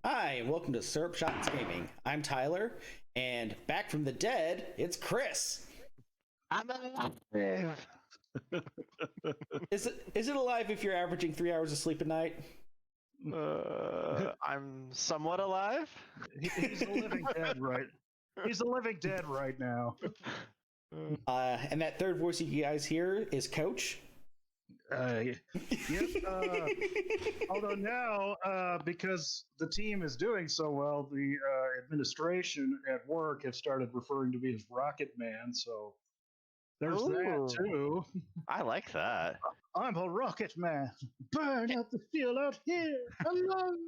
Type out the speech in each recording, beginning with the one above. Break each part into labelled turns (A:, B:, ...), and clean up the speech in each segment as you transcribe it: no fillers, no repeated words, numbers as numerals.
A: Hi, and welcome to Syrup Shots Gaming. I'm Tyler, and back from the dead, it's Chris.
B: I'm alive.
A: Is it alive if you're averaging 3 hours of sleep a night?
B: I'm somewhat alive.
C: He's a living dead, right? He's a living dead right now.
A: And that third voice you guys hear is Coach.
C: Yep. Although now, because the team is doing so well, the administration at work have started referring to me as Rocket Man. So there's that too.
B: I like that.
C: I'm a Rocket Man. Burn out the fuel out here alone.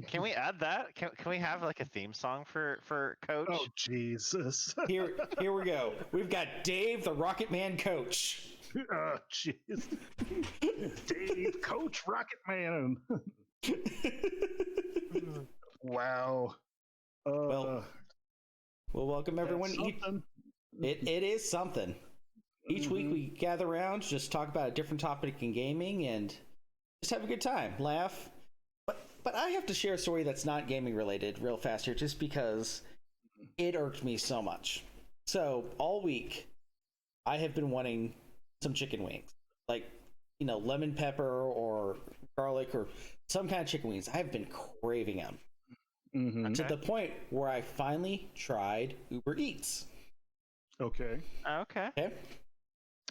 B: Can we add that? Can we have like a theme song for Coach?
C: Oh Jesus!
A: Here we go. We've got Dave, the Rocket Man Coach.
C: Oh jeez, Dave, Coach Rocket Man. Wow.
A: Well, welcome everyone. It is something. Each week we gather around, just talk about a different topic in gaming, and just have a good time, laugh. But I have to share a story that's not gaming related real fast here, just because it irked me so much. So all week, I have been wanting some chicken wings, like lemon pepper or garlic or some kind of chicken wings. I've been craving them to the point where I finally tried Uber Eats.
C: Okay.
B: Okay.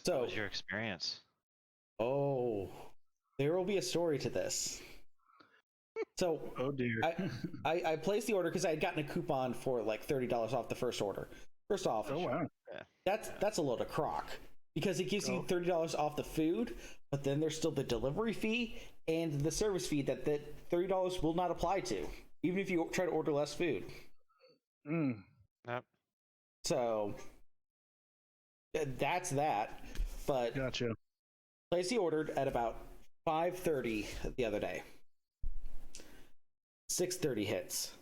A: So,
B: what was your experience?
A: Oh, there will be a story to this. So,
C: oh dear,
A: I placed the order because I had gotten a coupon for like $30 off the first order. First off,
C: oh wow,
A: that's a load of crock because it gives you $30 off the food, but then there's still the delivery fee and the service fee that $30 will not apply to, even if you try to order less food.
B: Yep.
A: So that's that. But
C: gotcha.
A: Lacey ordered at about 5:30 the other day. 6:30 hits.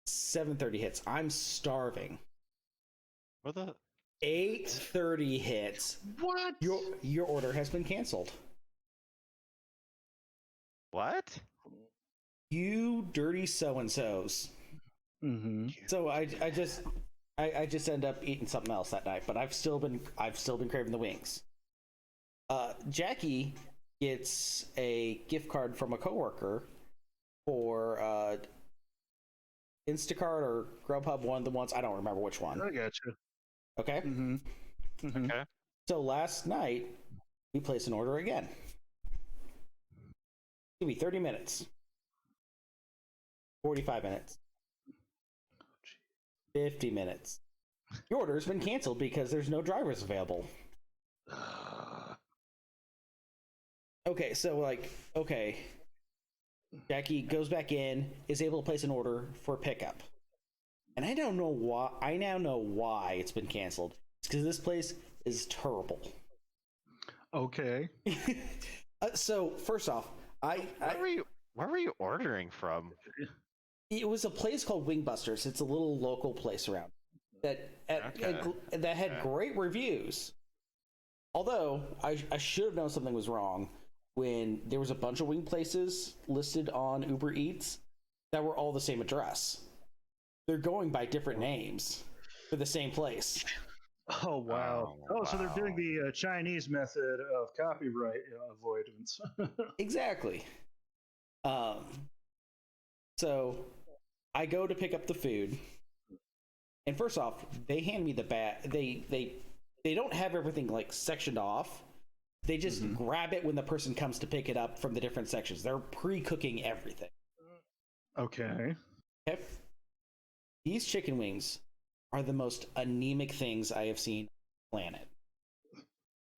A: 7:30 hits. I'm starving.
B: What the?
A: 8:30 hits.
C: What?
A: Your order has been canceled.
B: What?
A: You dirty so-and-sos. So I just end up eating something else that night, but I've still been craving the wings. Jackie gets a gift card from a coworker for Instacart or Grubhub, one of the ones, I don't remember which one.
C: I gotcha.
A: Okay.
B: Okay.
A: So last night we placed an order again. Give me 30 minutes. 45 minutes. 50 minutes. Your order has been canceled because there's no drivers available. Okay, so Jackie goes back in, is able to place an order for pickup. And I don't know why. I now know why it's been canceled. It's because this place is terrible.
C: Okay.
A: So first off,
B: Where were you ordering from?
A: It was a place called Wingbusters. It's a little local place around that had great reviews. Although I should have known something was wrong when there was a bunch of wing places listed on Uber Eats that were all the same address. They're going by different names for the same place.
C: Oh wow! So they're doing the Chinese method of copyright avoidance.
A: Exactly. So I go to pick up the food, and first off, they hand me the bag. They don't have everything like sectioned off. They just grab it when the person comes to pick it up from the different sections. They're pre-cooking everything.
C: Okay.
A: These chicken wings are the most anemic things I have seen on the planet.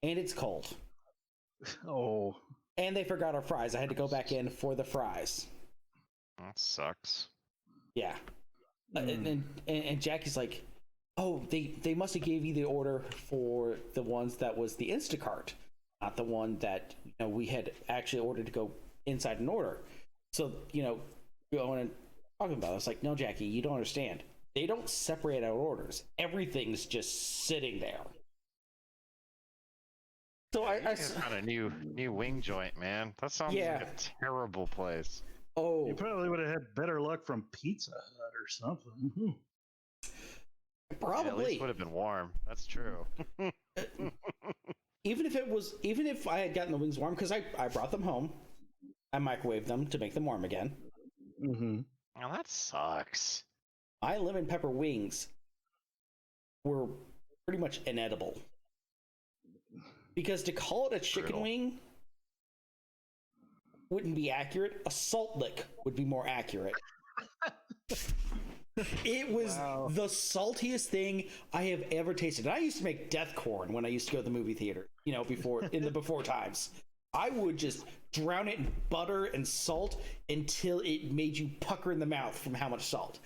A: And it's cold.
C: Oh.
A: And they forgot our fries. I had to go back in for the fries.
B: That sucks.
A: Yeah. And Jackie's like, oh, they must have gave you the order for the ones that was the Instacart, not the one that we had actually ordered to go inside an order. So, going and talking about it, it's like, no, Jackie, you don't understand. They don't separate out orders. Everything's just sitting there. So I
B: found a new wing joint, man. That sounds like a terrible place.
A: Oh,
C: you probably would have had better luck from Pizza Hut or something.
A: probably.
B: Yeah, at least would have been warm. That's true.
A: Even if I had gotten the wings warm, because I brought them home, I microwaved them to make them warm again.
C: Mm-hmm.
B: Oh, that sucks.
A: My lemon pepper wings were pretty much inedible. Because to call it a chicken wing wouldn't be accurate. A salt lick would be more accurate. It was the saltiest thing I have ever tasted. And I used to make death corn when I used to go to the movie theater, before times. I would just drown it in butter and salt until it made you pucker in the mouth from how much salt.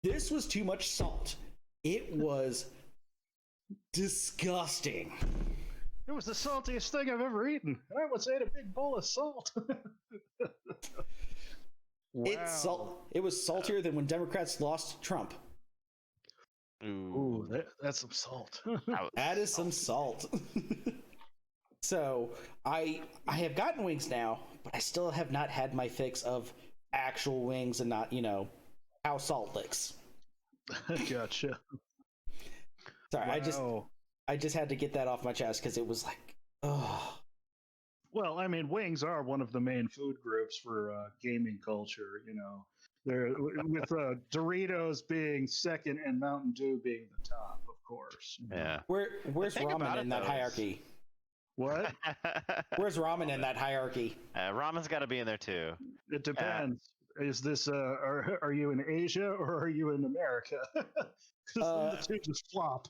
A: This was too much salt. It was disgusting.
C: It was the saltiest thing I've ever eaten. I once ate a big bowl of salt. Wow.
A: It was saltier than when Democrats lost Trump.
C: Ooh, that's some salt.
A: That is some salt. So I have gotten wings now, but I still have not had my fix of actual wings and not, house salt licks.
C: Gotcha.
A: Sorry,
C: wow.
A: I just had to get that off my chest because it was like, oh.
C: Well, I mean, wings are one of the main food groups for gaming culture. They're with Doritos being second and Mountain Dew being the top, of course.
B: Yeah.
A: Where's ramen in that hierarchy?
C: What?
A: Where's ramen in that hierarchy?
B: Ramen's got to be in there too.
C: It depends. Is this are you in Asia or are you in America? Because the two just flop.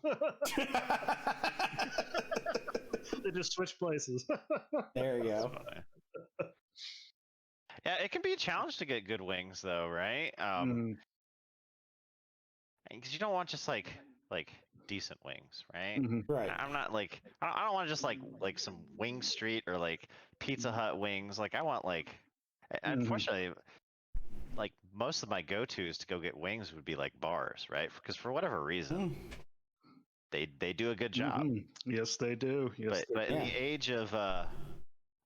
C: They just switch places.
A: There you go.
B: Yeah, it can be a challenge to get good wings, though, right? Because you don't want just like decent wings, right?
C: Mm-hmm.
A: Right.
B: I'm not like I don't want just like some Wing Street or like Pizza Hut wings. Like I want unfortunately, like most of my go-tos to go get wings would be like bars, right? Because for whatever reason. They do a good job.
C: Mm-hmm. Yes, they do. Yes,
B: but in the age of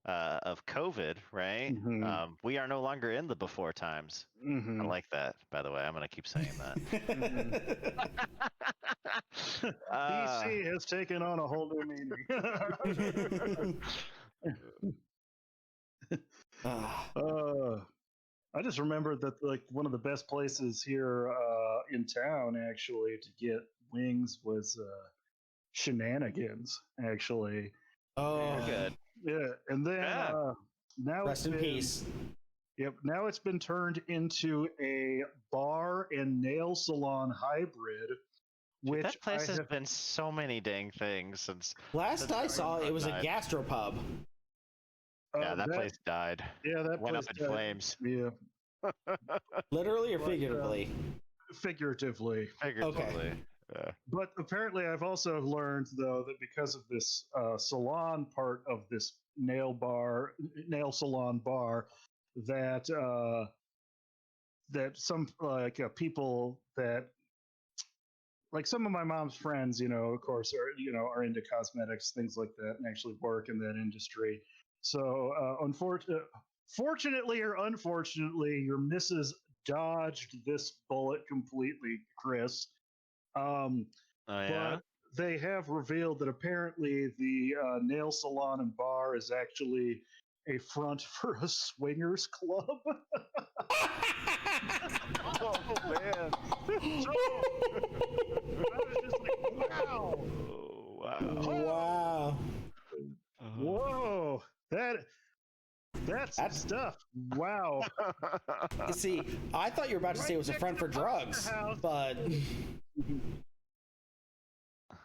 B: COVID, right?
C: Mm-hmm.
B: We are no longer in the before times.
C: Mm-hmm.
B: I like that, by the way. I'm gonna keep saying that.
C: BC has taken on a whole new meaning. I just remember that like one of the best places here in town actually to get wings was Shenanigans, actually.
A: Oh,
B: good.
C: Yeah, and then now
A: rest in peace.
C: Yep, now it's been turned into a bar and nail salon hybrid. Which
B: that place has been so many dang things since.
A: Last I saw, it was a gastropub.
B: Yeah, that place died.
C: Yeah, that
B: went up
C: place
B: in
C: died.
B: flames.
C: Yeah.
A: Literally or figuratively?
C: Figuratively.
B: Figuratively.
A: Okay.
B: Yeah.
C: But apparently, I've also learned though that because of this salon part of this nail salon bar, that that some people that like some of my mom's friends, of course, are into cosmetics, things like that, and actually work in that industry. So, fortunately or unfortunately, your missus dodged this bullet completely, Chris. But they have revealed that apparently the nail salon and bar is actually a front for a swingers club.
B: Oh man!
C: So, I was just like, wow!
A: Wow!
C: Whoa! That's stuff. Wow.
A: See, I thought you were about to say it was a front for drugs, but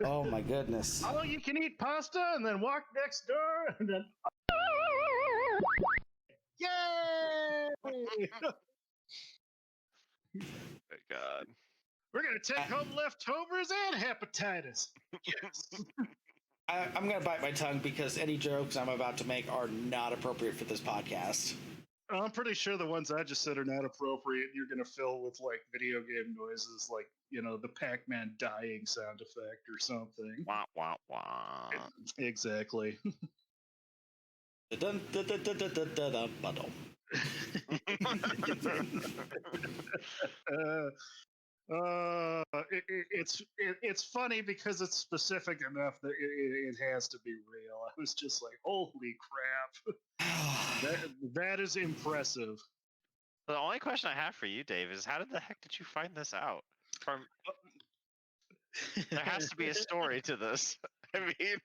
A: oh my goodness!
C: Oh, you can eat pasta and then walk next door and then. Yay!
B: My God.
C: We're gonna take home leftovers and hepatitis. Yes.
A: I'm gonna bite my tongue because any jokes I'm about to make are not appropriate for this podcast.
C: I'm pretty sure the ones I just said are not appropriate. You're going to fill with like video game noises, like the Pac-Man dying sound effect or something.
B: Wah, wah, wah.
C: Exactly.
A: Dun, dun, dun, dun, dun, dun, dun, dun, dun, dun.
C: It's funny because it's specific enough that it has to be real. I was just like, holy crap, that is impressive.
B: The only question I have for you, Dave, is how the heck did you find this out? From there has to be a story to this. I mean,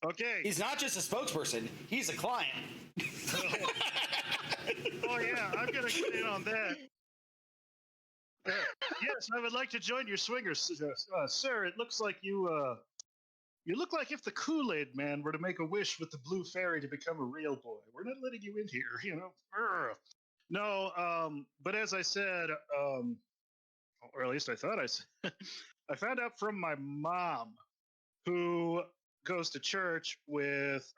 C: Okay.
A: He's not just a spokesperson; he's a client.
C: Oh yeah, I'm gonna get in on that. Yes, I would like to join your swingers, sir. It looks like you look like if the Kool-Aid Man were to make a wish with the blue fairy to become a real boy. We're not letting you in here, Urgh. No, but as I said, or at least I thought I said, I found out from my mom, who goes to church with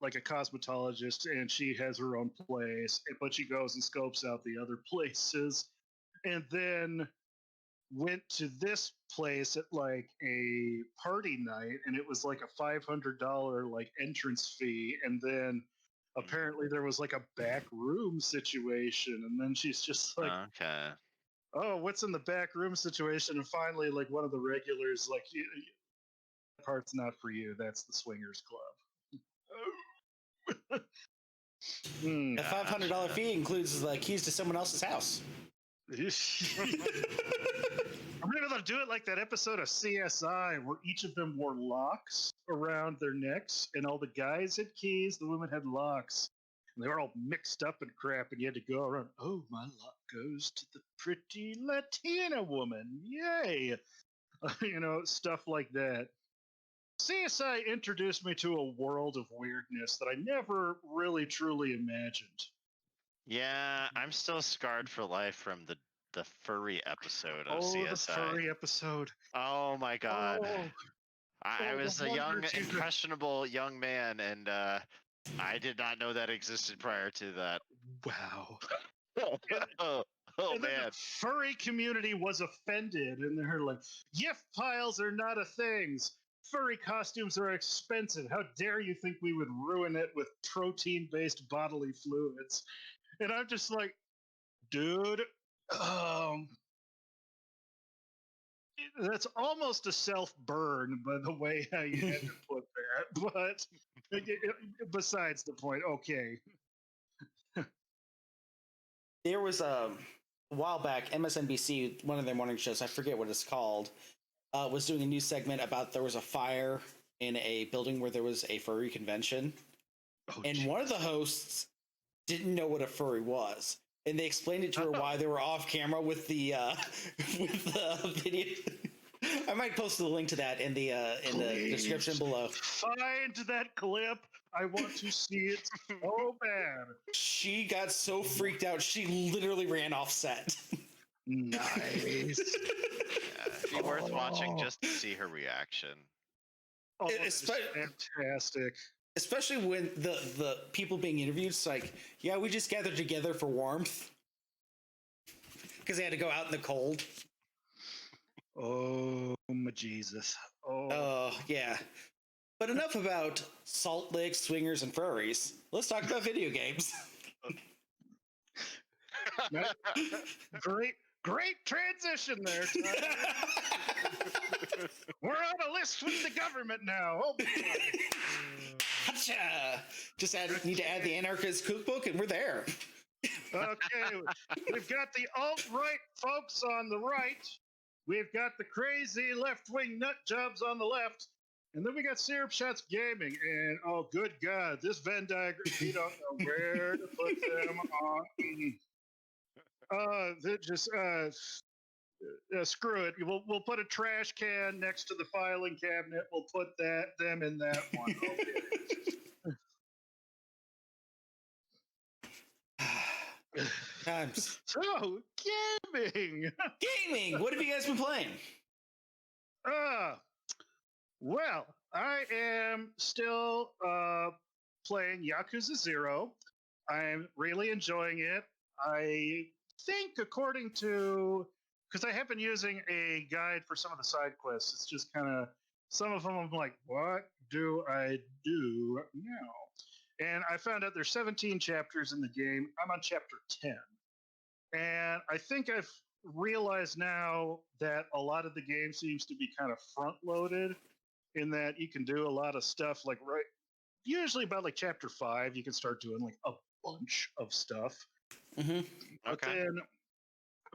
C: like a cosmetologist, and she has her own place, but she goes and scopes out the other places, and then went to this place at like a party night, and it was like a $500 like entrance fee, and then apparently there was like a back room situation, and then she's just like,
B: okay.
C: oh, what's in the back room situation? And finally, like one of the regulars, like, that part's not for you. That's the swingers club.
A: A $500 fee includes the keys to someone else's house.
C: I'm able to do it like that episode of CSI where each of them wore locks around their necks, and all the guys had keys, the women had locks, and they were all mixed up and crap, and you had to go around, oh, my lock goes to the pretty Latina woman. Yay. Stuff like that. CSI introduced me to a world of weirdness that I never really truly imagined.
B: Yeah, I'm still scarred for life from the furry episode of CSI.
C: The furry episode.
B: Oh my god.
C: Oh,
B: I was a young, impressionable young man, and I did not know that existed prior to that.
C: Wow.
B: oh
C: and
B: man.
C: The furry community was offended, and they're like, "Yiff piles are not a thing. Furry costumes are expensive. How dare you think we would ruin it with protein-based bodily fluids?" And I'm just like, dude, that's almost a self-burn by the way how you had to put that. But besides the point, okay.
A: There was a while back, MSNBC, one of their morning shows, I forget what it's called, was doing a news segment about there was a fire in a building where there was a furry convention. And geez. One of the hosts didn't know what a furry was. And they explained it to her why they were off camera with the video. I might post the link to that in the description below.
C: Find that clip. I want to see it so bad.
A: She got so freaked out, she literally ran off set.
C: Nice.
B: It'd be worth watching just to see her reaction.
C: Oh, it's fantastic.
A: Especially when the people being interviewed, it's like, yeah, we just gathered together for warmth. Because they had to go out in the cold.
C: Oh, my Jesus.
A: Oh, yeah. But enough about Salt Lake swingers and furries. Let's talk about video games.
C: Great transition there, Tyler. We're on a list with the government now. Oh,
A: Gotcha. Just need to add the anarchist cookbook, and we're there.
C: Okay, we've got the alt-right folks on the right. We've got the crazy left-wing nut jobs on the left. And then we got Syrup Shots Gaming. And, oh, good God, this Venn diagram, you don't know where to put them on. Screw it. We'll put a trash can next to the filing cabinet. We'll put them in that one. Okay.
A: Times.
C: So, gaming.
A: Gaming. What have you guys been playing?
C: Well, I am still playing Yakuza Zero. I'm really enjoying it. I think, according to, because I have been using a guide for some of the side quests, it's just kind of, some of them I'm like, what do I do now? And I found out there's 17 chapters in the game. I'm on chapter 10. And I think I've realized now that a lot of the game seems to be kind of front loaded in that you can do a lot of stuff like usually about like chapter 5 you can start doing like a bunch of stuff.
A: Mm-hmm.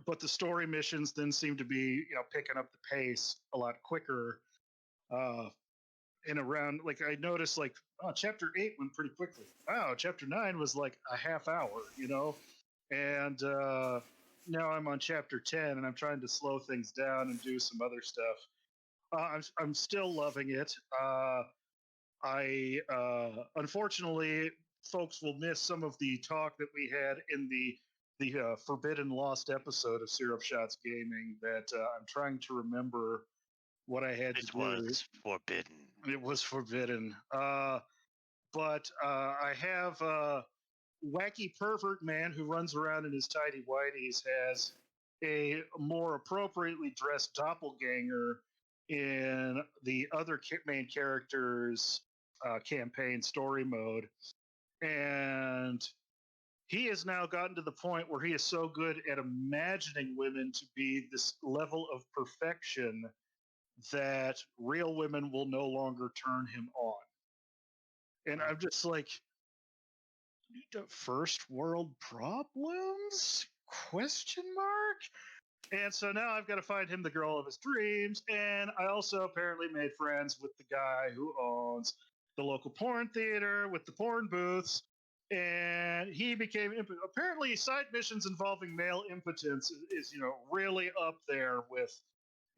C: But the story missions then seem to be picking up the pace a lot quicker, in around, like, I noticed, like, oh, chapter 8 went pretty quickly. Wow, chapter 9 was like a half hour, and now I'm on chapter 10 and I'm trying to slow things down and do some other stuff. I'm still loving it. I unfortunately, folks will miss some of the talk that we had in the forbidden lost episode of Syrup Shots Gaming. That I'm trying to remember what I had to do.
B: It was forbidden.
C: It was forbidden. But I have a wacky pervert man who runs around in his tidy whities has a more appropriately dressed doppelganger in the other main character's campaign story mode. And he has now gotten to the point where he is so good at imagining women to be this level of perfection that real women will no longer turn him on. And I'm just like, first world problems? Question mark? And so now I've got to find him the girl of his dreams. And I also apparently made friends with the guy who owns the local porn theater with the porn booths. And he became apparently side missions involving male impotence is really up there with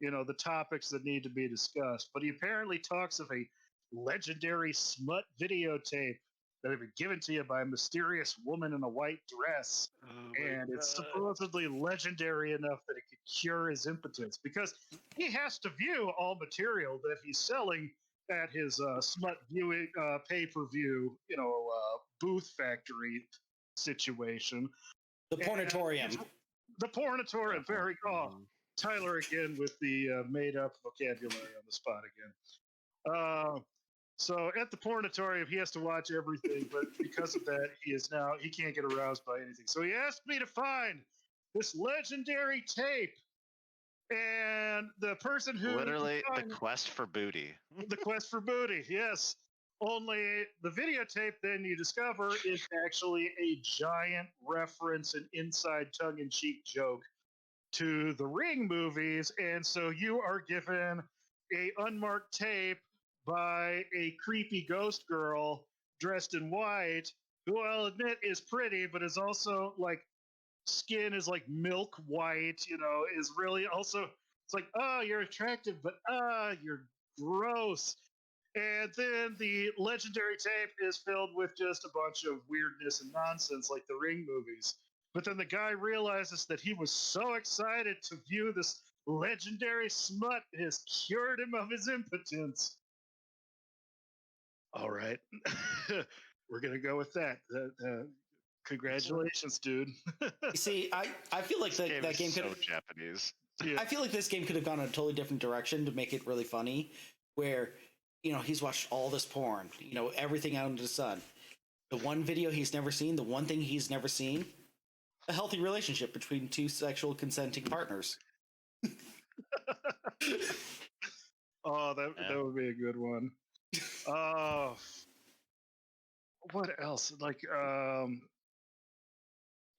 C: the topics that need to be discussed. But he apparently talks of a legendary smut videotape that had been given to you by a mysterious woman in a white dress. And it's supposedly legendary enough that it could cure his impotence, because he has to view all material that he's selling at his smut viewing pay-per-view, booth factory situation.
A: The pornatorium.
C: The pornatorium, very cool. Tyler again with the made-up vocabulary on the spot again. So at the pornatorium, he has to watch everything, but because of that, he can't get aroused by anything. So he asked me to find this legendary tape, and the person who
B: literally the quest for booty.
C: The quest for booty, yes. Only the videotape then you discover is actually a giant reference and inside tongue-in-cheek joke to the Ring movies, and so you are given a unmarked tape by a creepy ghost girl dressed in white, who I'll admit is pretty, but is also like skin is like milk white, is really also, it's like, oh, you're attractive, but you're gross. And then the legendary tape is filled with just a bunch of weirdness and nonsense like the Ring movies. But then the guy realizes that he was so excited to view this legendary smut, it has cured him of his impotence. All right. We're going to go with that. Congratulations, dude.
A: You see, I feel like that game could.
B: So Japanese.
A: Yeah. I feel like this game could have gone a totally different direction to make it really funny, where he's watched all this porn, everything out under the sun. The one video he's never seen, the one thing he's never seen, a healthy relationship between two sexual consenting partners.
C: Oh, that would be a good one. What else? Like,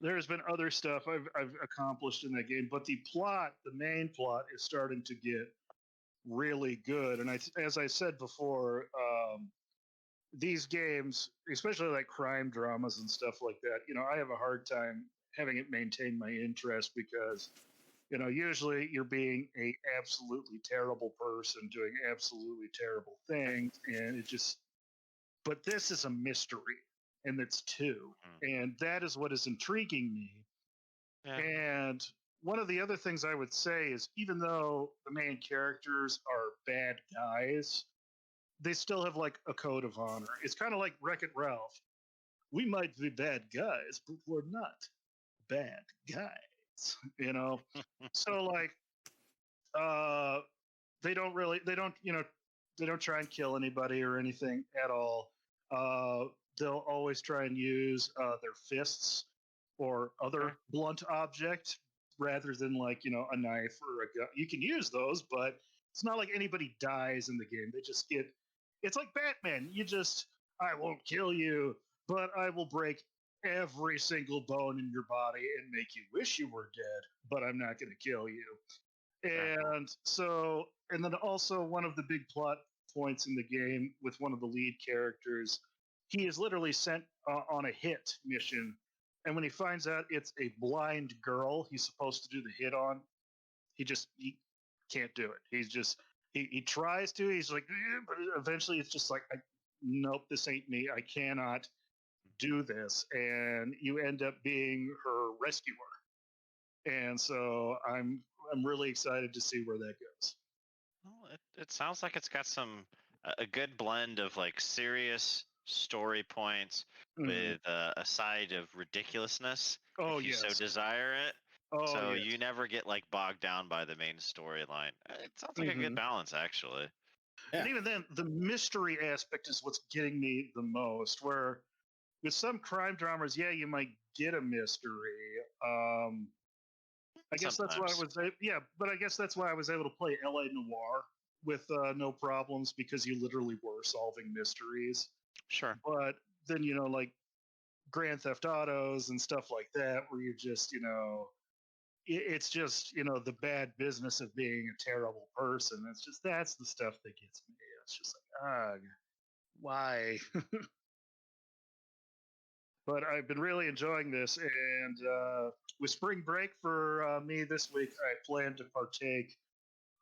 C: there's been other stuff I've accomplished in that game, but the main plot, is starting to get really good. And as I said before, these games, especially like crime dramas and stuff like that, I have a hard time having it maintain my interest because, usually you're being a absolutely terrible person doing absolutely terrible things, and but this is a mystery, and it's two, and that is what is intriguing me. Yeah. And one of the other things I would say is, even though the main characters are bad guys, they still have like a code of honor. It's kind of like Wreck-It Ralph, we might be bad guys, but we're not bad guys, you know? So, like, uh, they don't try and kill anybody or anything at all. They'll always try and use their fists or other blunt object rather than like a knife or a gun. You can use those, but it's not like anybody dies in the game. They just get. It's like Batman. I won't kill you, but I will break every single bone in your body and make you wish you were dead. But I'm not going to kill you. And so, and then also one of the big plot points in the game with one of the lead characters, he is literally sent on a hit mission. And when he finds out it's a blind girl he's supposed to do the hit on, he can't do it. He tries to. He's like, but eventually it's just like, nope, this ain't me. I cannot do this. And you end up being her rescuer. And so I'm really excited to see where that goes.
B: Well, it sounds like it's got a good blend of like serious story points with a side of ridiculousness if you so desire it. So you never get like bogged down by the main storyline. It sounds like a good balance, actually.
C: Yeah. And even then, the mystery aspect is what's getting me the most. Where with some crime dramas, yeah, you might get a mystery. I guess that's why I was, but I guess that's why I was able to play LA Noire with no problems because you literally were solving mysteries.
B: Sure.
C: But then, like Grand Theft Autos and stuff like that, where you're just, it's just, the bad business of being a terrible person. That's the stuff that gets me. It's just like, why? But I've been really enjoying this, and with spring break for me this week, I plan to partake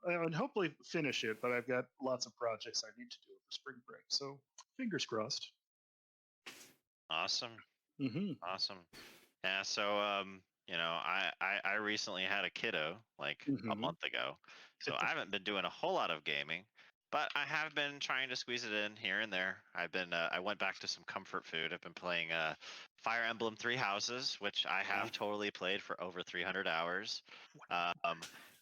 C: and hopefully finish it. But I've got lots of projects I need to do for spring break, so fingers crossed.
B: Awesome.
C: Awesome.
B: Yeah. So I recently had a kiddo like a month ago, so I haven't been doing a whole lot of gaming. But I have been trying to squeeze it in here and there. I went back to some comfort food. I've been playing Fire Emblem Three Houses, which I have totally played for over 300 hours.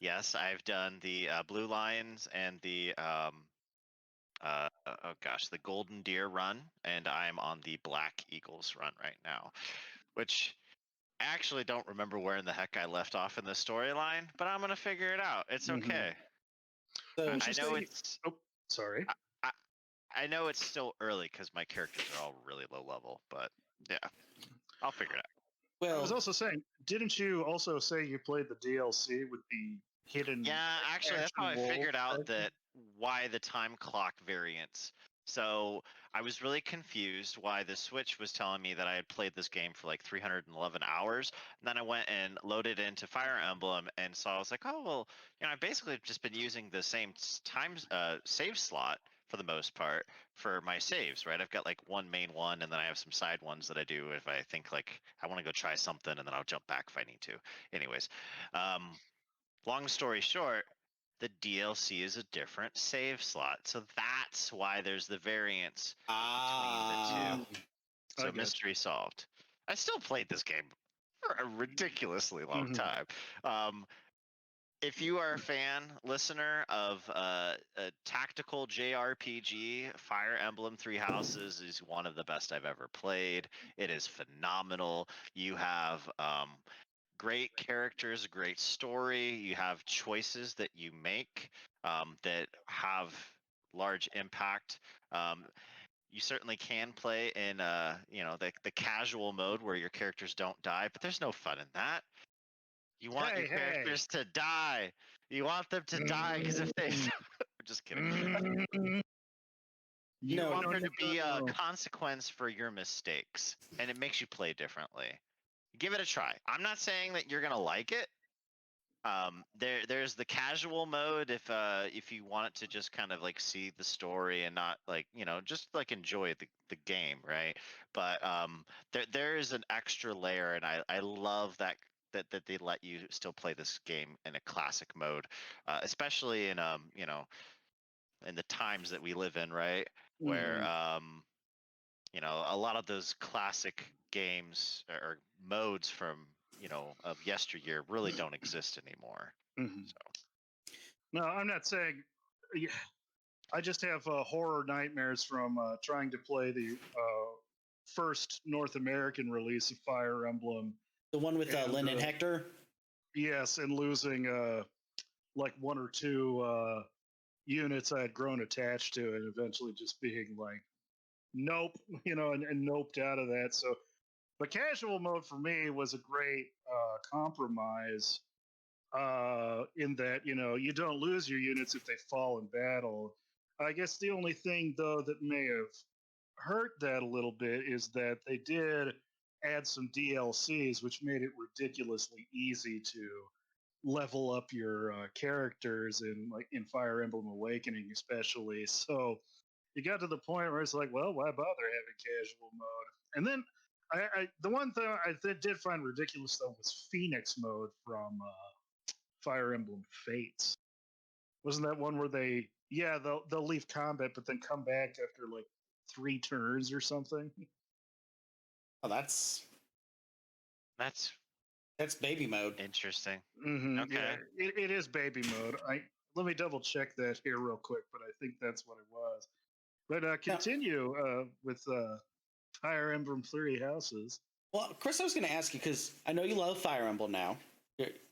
B: Yes, I've done the Blue Lions and the the Golden Deer run, and I'm on the Black Eagles run right now, which I actually don't remember where in the heck I left off in the storyline, but I'm gonna figure it out. It's okay.
C: So
B: I know it's.
C: Oh, sorry.
B: I know it's still early because my characters are all really low level, but yeah, I'll figure it out.
C: Well, I was also saying, didn't you also say you played the DLC with the hidden?
B: Yeah, actually, that's how I figured out why the time clock variance. So I was really confused why the Switch was telling me that I had played this game for like 311 hours. And then I went and loaded into Fire Emblem and saw, I was like, oh, well, I've basically just been using the same save slot for the most part for my saves, right? I've got like one main one, and then I have some side ones that I do if I think like I want to go try something, and then I'll jump back if I need to. Anyways, long story short, the DLC is a different save slot. So that's why there's the variance between the two. So mystery solved. I still played this game for a ridiculously long time. If you are a fan, listener of a tactical JRPG, Fire Emblem Three Houses is one of the best I've ever played. It is phenomenal. You have great characters, great story. You have choices that you make that have large impact. You certainly can play in the casual mode where your characters don't die, but there's no fun in that. You want your characters to die. You want them to die because if they just kidding. You want there to be a consequence for your mistakes, and it makes you play differently. Give it a try. I'm not saying that you're gonna like it. There's the casual mode if you want to just kind of like see the story and not like just like enjoy the game, right? But there is an extra layer, and I love that they let you still play this game in a classic mode, especially in in the times that we live in, right? Where a lot of those classic games or modes from of yesteryear really don't exist anymore.
C: Mhm.
B: So
C: No, I'm not saying. Yeah, I just have horror nightmares from trying to play the first North American release of Fire Emblem.
A: The one with
C: And,
A: Lynn and Hector?
C: Yes, and losing like one or two units I had grown attached to, and eventually just being like, nope, and noped out of that. So, but casual mode for me was a great compromise in that you don't lose your units if they fall in battle. I guess the only thing though that may have hurt that a little bit is that they did add some DLCs, which made it ridiculously easy to level up your characters in Fire Emblem Awakening, especially. So you got to the point where it's like, well, why bother having casual mode? And then the one thing did find ridiculous though was Phoenix mode from Fire Emblem Fates. Wasn't that one where they'll leave combat but then come back after like 3 turns or something?
A: Oh, that's
B: that's
A: baby mode.
B: interesting.
C: Mm-hmm,
B: Okay.
C: yeah, it is baby mode. Let me double check that here real quick, but I think that's what it was. But continue with Fire Emblem Three Houses.
A: Well, Chris, I was going to ask you because I know you love Fire Emblem now.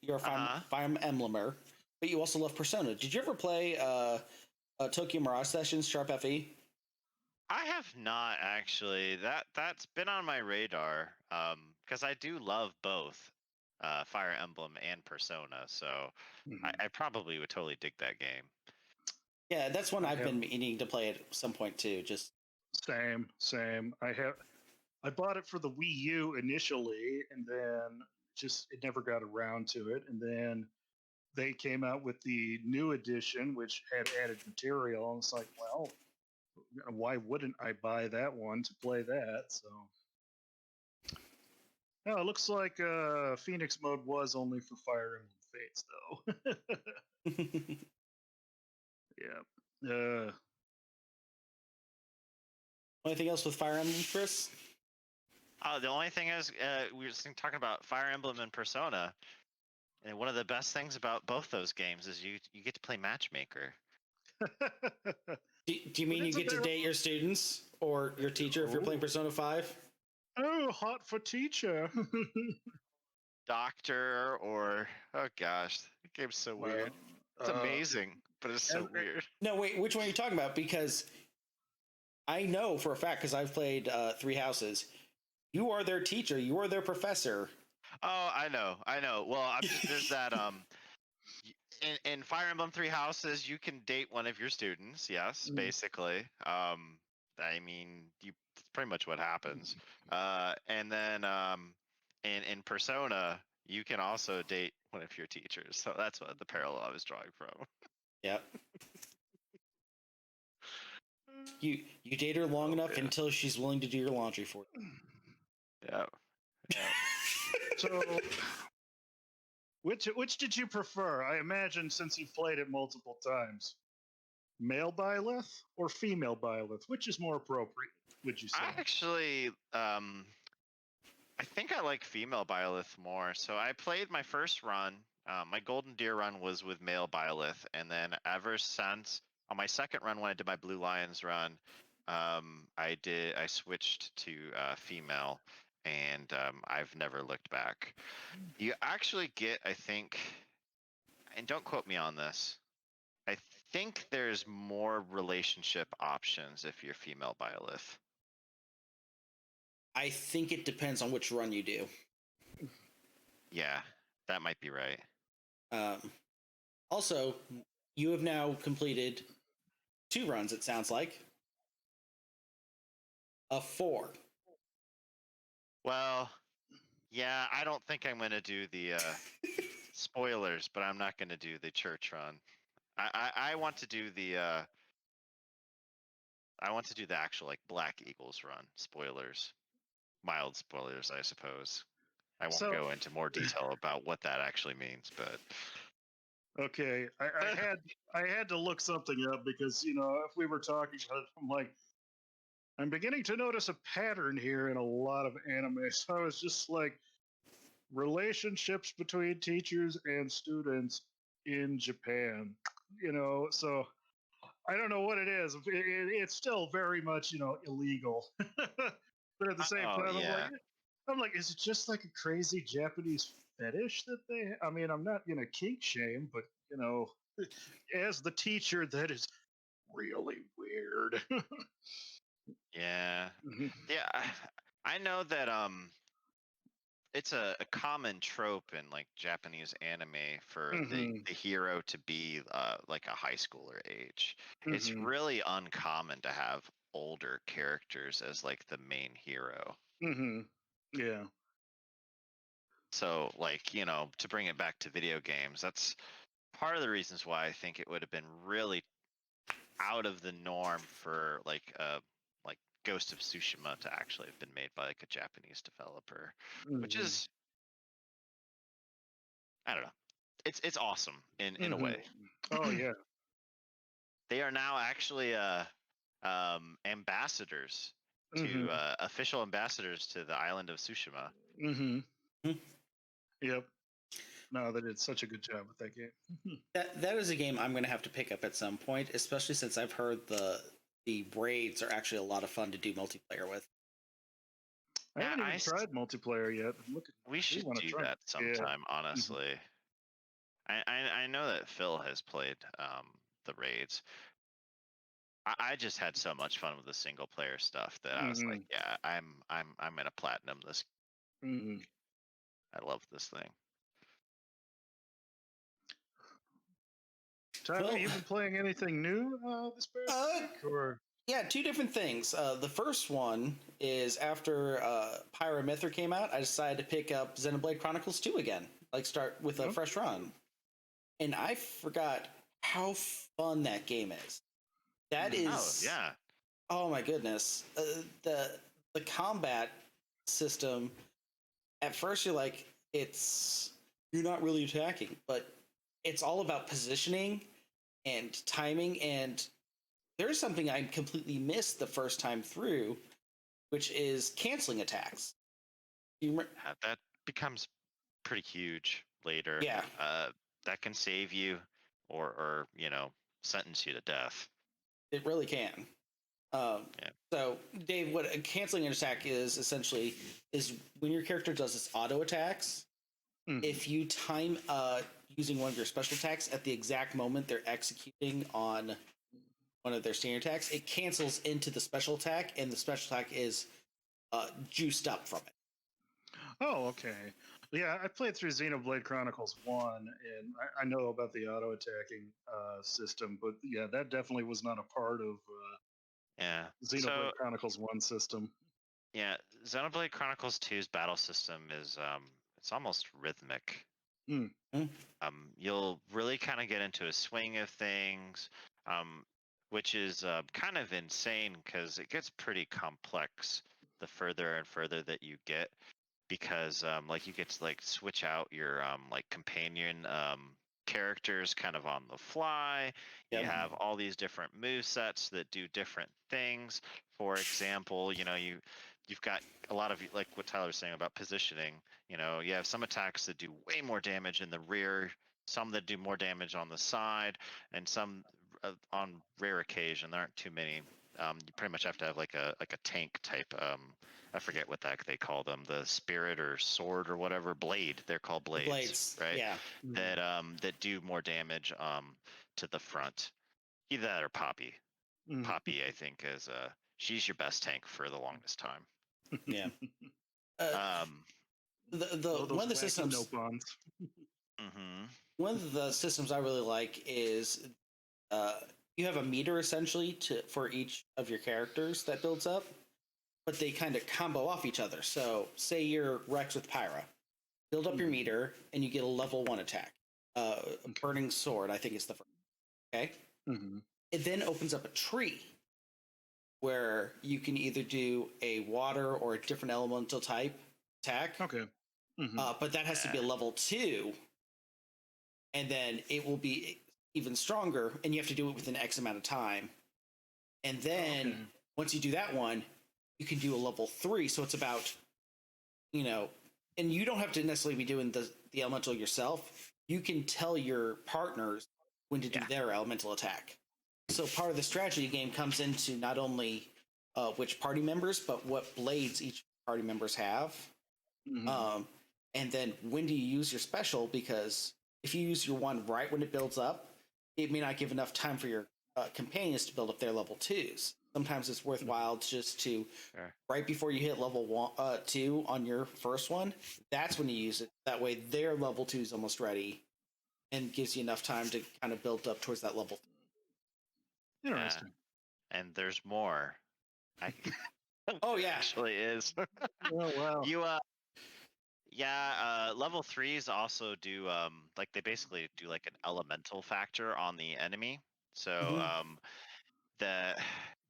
A: You're a Fire Emblemer, but you also love Persona. Did you ever play Tokyo Mirage Sessions Sharp FE?
B: I have not actually. That's been on my radar because I do love both Fire Emblem and Persona, so
C: Mm-hmm.
B: I probably would totally dig that game.
A: Yeah, that's one I've been meaning to play at some point too. Just
C: same. I bought it for the Wii U initially, and then it never got around to it. And then they came out with the new edition, which had added material. And it's like, well, why wouldn't I buy that one to play that? So, no, it looks like Phoenix mode was only for Fire Emblem Fates, though. Yeah.
A: Anything else with Fire Emblem, Chris?
B: The only thing is, we were just talking about Fire Emblem and Persona, and one of the best things about both those games is you get to play matchmaker.
A: Do you mean you get to date your students or your teacher if you're playing Persona 5?
C: Oh, hot for teacher.
B: Doctor or oh gosh, the game's so weird. It's amazing, but it's so weird.
A: No, wait, which one are you talking about? Because I know for a fact, because I've played Three Houses, you are their teacher, you are their professor.
B: Oh, I know. Well, there's that in Fire Emblem Three Houses, you can date one of your students. Yes, basically. I mean, that's pretty much what happens. And then in Persona, you can also date one of your teachers. So that's what the parallel I was drawing from.
A: Yep. You date her long enough until she's willing to do your laundry for you.
B: Yeah.
C: So, which did you prefer? I imagine since you've played it multiple times, male Byleth or female Byleth? Which is more appropriate? Would you say?
B: I actually, I think I like female Byleth more. So I played my first run. My Golden Deer run was with male Byleth, and then ever since on my second run when I did my Blue Lions run, I switched to female, and I've never looked back. You actually get, I think, and don't quote me on this, I think there's more relationship options if you're female Byleth.
A: I think it depends on which run you do.
B: Yeah, that might be right.
A: Also, you have now completed 2 runs, it sounds like. Of 4.
B: Well, yeah, I don't think I'm going to do the spoilers, but I'm not going to do the church run. I want to do the actual like Black Eagles run. Spoilers. Mild spoilers, I suppose. I won't go into more detail about what that actually means, but
C: okay, I had to look something up because if we were talking about it, I'm like, I'm beginning to notice a pattern here in a lot of anime. So I was just like, relationships between teachers and students in Japan. So I don't know what it is. It's still very much, illegal. But at the same
B: Oh
C: time,
B: yeah.
C: I'm like, is it just like a crazy Japanese fetish that they? I mean, I'm not gonna kink shame, but as the teacher, that is really weird.
B: Yeah.
C: Mhm.
B: Yeah. I know that it's a common trope in like Japanese anime for
C: Mhm.
B: the hero to be like a high schooler age. It's
C: Mhm.
B: really uncommon to have older characters as like the main hero.
C: Mhm. Yeah.
B: So like, to bring it back to video games, that's part of the reasons why I think it would have been really out of the norm for like Ghost of Tsushima to actually have been made by like a Japanese developer, which
C: Mhm.
B: is, I don't know. It's awesome in a
C: Mhm.
B: way.
C: Oh yeah.
B: They are now actually ambassadors to
C: Mhm.
B: official ambassadors to the island of Tsushima.
C: Mhm.
A: Hmm.
C: Yep. No, they did such a good job with that game.
A: That is a game I'm going to have to pick up at some point, especially since I've heard the raids are actually a lot of fun to do multiplayer with.
C: I
B: Yeah,
C: haven't even tried multiplayer yet.
B: we
C: I do
B: should
C: want to
B: do
C: try.
B: that
C: Yeah.
B: sometime.
C: Mhm.
B: Honestly, I know that Phil has played the raids. I just had so much fun with the single player stuff that I was like,
C: Mhm.
B: yeah, I'm gonna platinum this.
C: Mhm.
B: I love this thing.
C: Tyler,
A: Well,
C: you been playing anything new this past
A: uh,
C: week, or?
A: yeah, two different things. The first one is after Pyramithra came out, I decided to pick up Xenoblade Chronicles 2 again, like start with a fresh
C: Okay.
A: run. And I forgot how fun that game is. That
C: Mhm.
B: Oh
A: is,
B: yeah,
A: oh my goodness. The combat system, at first you're like, you're not really attacking, but it's all about positioning and timing. And there's something I completely missed the first time through, which is canceling attacks.
B: that becomes pretty huge later.
A: Yeah,
B: That can save you, or sentence you to death.
A: it really can. Um,
B: Yeah.
A: so, Dave, what a canceling an attack is essentially is when your character does its auto attacks.
C: Mhm.
A: If you time using one of your special attacks at the exact moment they're executing on one of their standard attacks, it cancels into the special attack, and the special attack is juiced up from it.
C: Oh, okay. Yeah, I played through Xenoblade Chronicles 1, and I know about the auto attacking system, but yeah, that definitely was not a part of
B: Yeah.
C: Xenoblade
B: So
C: Chronicles 1 system.
B: yeah, Xenoblade Chronicles 2's battle system is it's almost rhythmic.
C: Mm.
B: You'll really kind of get into a swing of things, um, which is kind of insane because it gets pretty complex the further and further that you get. Because like you get to like switch out your like companion characters kind of on the fly. You
A: Yep.
B: have all these different move sets that do different things. For example, you've got a lot of like what Tyler was saying about positioning. You have some attacks that do way more damage in the rear, some that do more damage on the side, and some on rare occasion there aren't too many. You pretty much have to have like a tank type. I forget what that they call them, the spirit or sword or whatever blade. They're called
A: The
B: blades,
A: blades,
B: right?
A: yeah.
C: Mhm.
B: That do more damage to the front. Either that or Poppy.
C: Mhm.
B: Poppy, I think, is she's your best tank for the longest time.
A: Yeah. Uh,
B: Um,
A: the
C: Oh,
A: one
C: those
A: of the
C: wacky
A: systems
C: nopons.
B: hmm
A: one of the systems I really like is uh, you have a meter essentially for each of your characters that builds up, but they kind of combo off each other. So, say you're Rex with Pyra, build up your
C: Mhm.
A: meter, and you get a level 1 attack.
C: Okay.
A: Burning Sword, I think, is the first. Okay,
C: Mhm.
A: it then opens up a tree where you can either do a water or a different elemental type attack,
C: Okay. Mhm.
A: but that has to be a
B: yeah,
A: level 2, and then it will be even stronger, and you have to do it within X amount of time. And
C: Oh,
A: then
C: okay.
A: Once you do that one, you can do a level 3. So it's about, and you don't have to necessarily be doing the elemental yourself. You can tell your partners when to do their elemental attack. So part of the strategy game comes into not only which party members, but what blades each party members have. Mm-hmm. And then when do you use your special? Because if you use your one right when it builds up, it may not give enough time for your companions to build up their level 2s. Sometimes it's worthwhile just to, right before you hit level 2 on your first one, that's when you use it. That way their level 2 is almost ready and gives you enough time to kind of build up towards that level
C: 3. Interesting.
B: And there's more.
A: Oh, yeah.
B: Actually is.
C: Oh, wow.
B: Level 3s also do they basically do like an elemental factor on the enemy. So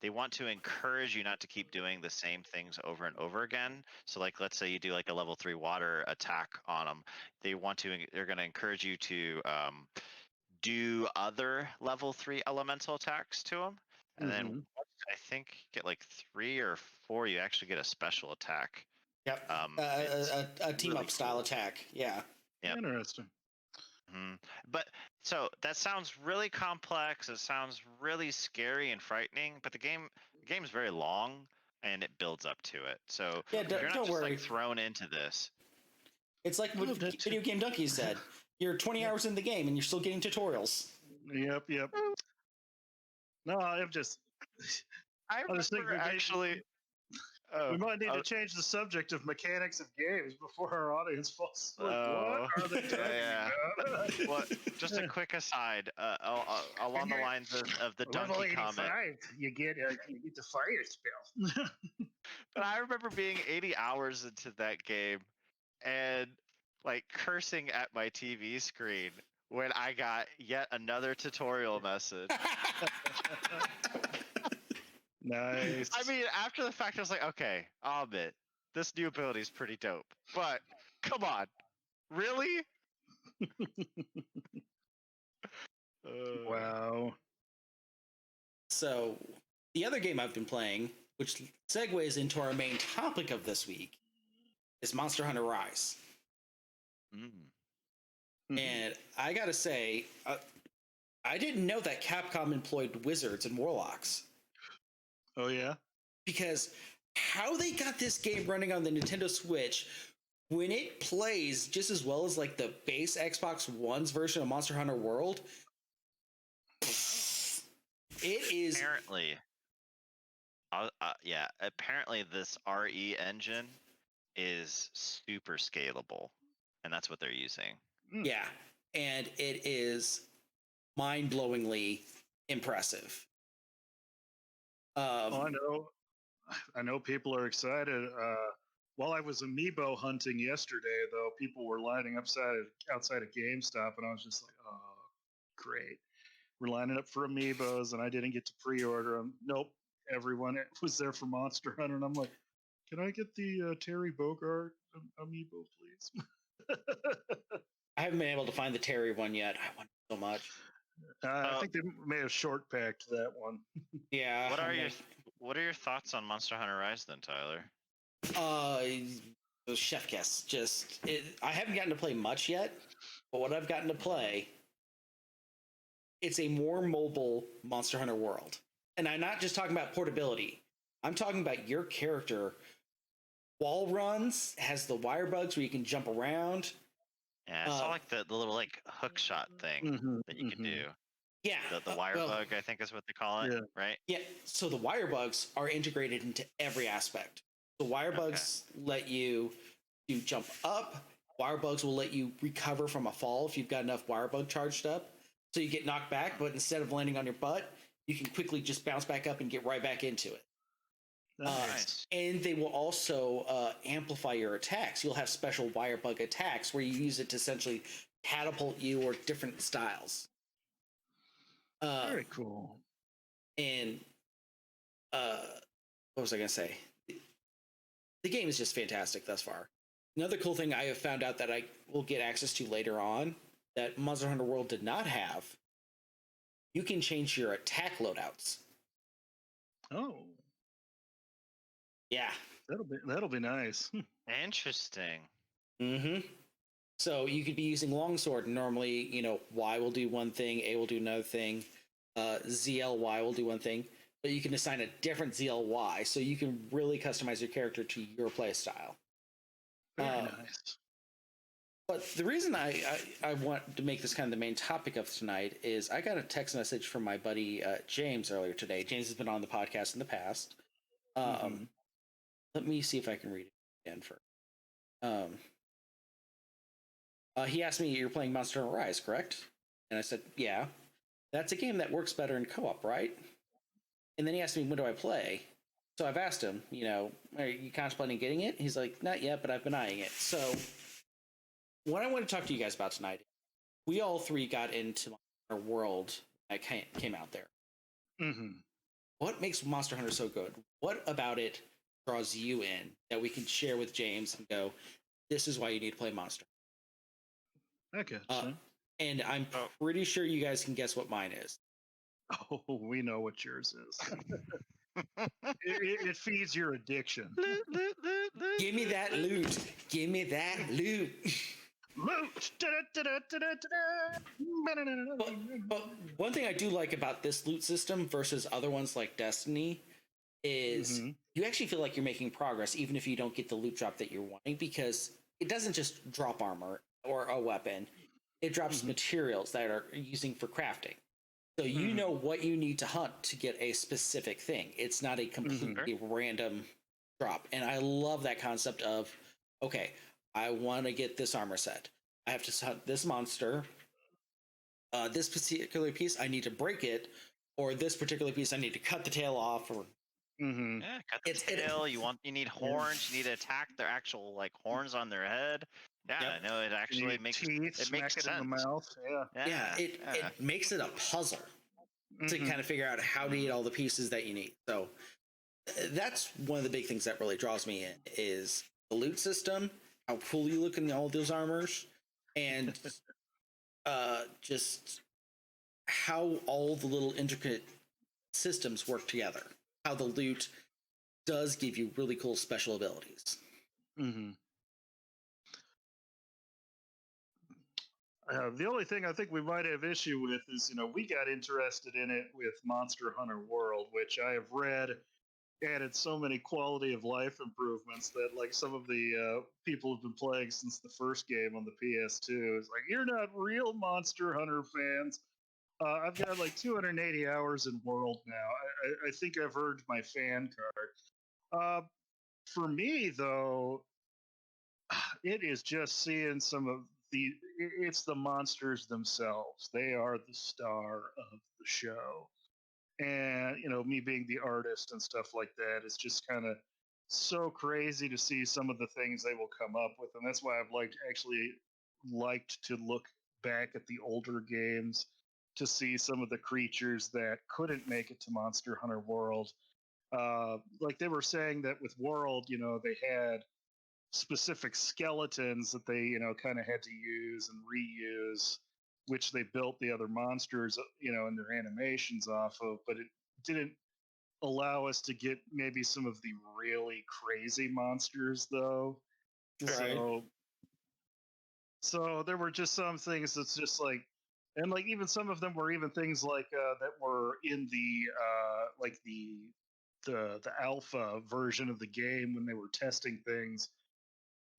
B: they want to encourage you not to keep doing the same things over and over again. So like let's say you do like a level 3 water attack on them. They're going to encourage you to do other level 3 elemental attacks to them. And then once I think you get like 3 or 4, you actually get a special attack.
A: Yep. A team really up style attack. Yeah.
B: Yep.
C: Interesting.
B: Mm-hmm. But so that sounds really complex. It sounds really scary and frightening. But the game's very long and it builds up to it. So
A: you're not
B: just
A: worry.
B: like thrown into this.
A: It's like what Video Game Donkey said. You're 20 hours in the game and you're still getting tutorials.
C: Yep. No, I'm just.
B: I remember actually.
C: We might need to change the subject of mechanics of games before our audience falls asleep. What are they talking about?
B: Well, just a quick aside, along the lines of the donkey comment.
C: You get the fire spell.
B: But I remember being 80 hours into that game and like cursing at my TV screen when I got yet another tutorial message.
C: Nice.
B: I mean, after the fact, I was like, okay, I'll admit, this new ability is pretty dope. But, come on. Really?
C: Wow.
A: So, the other game I've been playing, which segues into our main topic of this week, is Monster Hunter Rise. And I gotta say, I didn't know that Capcom employed wizards and warlocks.
C: Oh, yeah?
A: Because how they got this game running on the Nintendo Switch when it plays just as well as like the base Xbox One's version of Monster Hunter World, it is
B: apparently. Apparently this RE engine is super scalable, and that's what they're using.
A: Yeah, and it is mind-blowingly impressive.
C: I know people are excited. While I was amiibo hunting yesterday, though, people were lining up outside of GameStop, and I was just like, "Oh, great! We're lining up for amiibos," and I didn't get to pre-order them. Nope, everyone was there for Monster Hunter, and I'm like, "Can I get the Terry Bogard amiibo, please?"
A: I haven't been able to find the Terry one yet. I want it so much.
C: I think they may have short packed that one.
A: Yeah.
B: What are your thoughts on Monster Hunter Rise then, Tyler?
A: Chef kiss. I haven't gotten to play much yet, but what I've gotten to play, it's a more mobile Monster Hunter World. And I'm not just talking about portability. I'm talking about your character wall runs, has the wire bugs where you can jump around.
B: Yeah, I saw like the little like hook shot thing that you can do.
A: Yeah.
B: The wire bug, I think is what they call it, right?
A: Yeah, so the wire bugs are integrated into every aspect. The wire bugs let you jump up. Wire bugs will let you recover from a fall if you've got enough wire bug charged up. So you get knocked back, but instead of landing on your butt, you can quickly just bounce back up and get right back into it.
C: Nice.
A: And they will also amplify your attacks. You'll have special wire bug attacks where you use it to essentially catapult you or different styles.
C: Very cool.
A: And what was I going to say? The game is just fantastic thus far. Another cool thing I have found out that I will get access to later on that Monster Hunter World did not have, you can change your attack loadouts.
C: Oh.
A: Yeah.
C: That'll be nice.
B: Interesting.
A: Mm-hmm. So you could be using longsword, and normally, Y will do one thing, A will do another thing, ZLY will do one thing, but you can assign a different ZLY, so you can really customize your character to your play style.
C: Very nice.
A: But the reason I want to make this kind of the main topic of tonight is I got a text message from my buddy James earlier today. James has been on the podcast in the past. Let me see if I can read it again first. He asked me, "You're playing Monster Hunter Rise, correct?" And I said, "Yeah." "That's a game that works better in co-op, right?" And then he asked me, "When do I play?" So I've asked him, "Are you contemplating getting it?" He's like, "Not yet, but I've been eyeing it." So what I want to talk to you guys about tonight, we all three got into our world that came out there. What makes Monster Hunter so good? What about it draws you in that we can share with James and go, this is why you need to play Monster?
C: I gotcha.
A: And I'm pretty sure you guys can guess what mine is.
C: Oh, we know what yours is. It feeds your addiction.
A: Give me that loot. Give me that loot.
C: Loot.
A: But one thing I do like about this loot system versus other ones like Destiny is you actually feel like you're making progress even if you don't get the loot drop that you're wanting, because it doesn't just drop armor or a weapon. It drops materials that are using for crafting. So you know what you need to hunt to get a specific thing. It's not a completely random drop. And I love that concept of, okay, I want to get this armor set. I have to hunt this monster. This particular piece, I need to break it. Or this particular piece, I need to cut the tail off. Or
B: yeah, cut the tail. You need horns. You need to attack their actual horns on their head. Yeah, no, it actually makes
C: teeth,
B: it makes
C: sense.
B: It in
C: the mouth.
A: It makes it a puzzle to kind of figure out how to get all the pieces that you need. So that's one of the big things that really draws me in is the loot system, how cool you look in all those armors, and just how all the little intricate systems work together. How the loot does give you really cool special abilities.
C: The only thing I think we might have issue with is, we got interested in it with Monster Hunter World, which I have read added so many quality of life improvements that some of the people who've been playing since the first game on the PS2 is like, you're not real Monster Hunter fans. I've got 280 hours in World now. I think I've earned my fan card. For me, though, it is just seeing some of it's the monsters themselves. They are the star of the show. And, me being the artist and stuff like that, it's just kind of so crazy to see some of the things they will come up with. And that's why I've liked to look back at the older games to see some of the creatures that couldn't make it to Monster Hunter World. They were saying that with World, they had specific skeletons that they kind of had to use and reuse, which they built the other monsters and their animations off of, but it didn't allow us to get maybe some of the really crazy monsters though.
A: Right.
C: So there were just some things that's just and even some of them were even things that were in the alpha version of the game when they were testing things.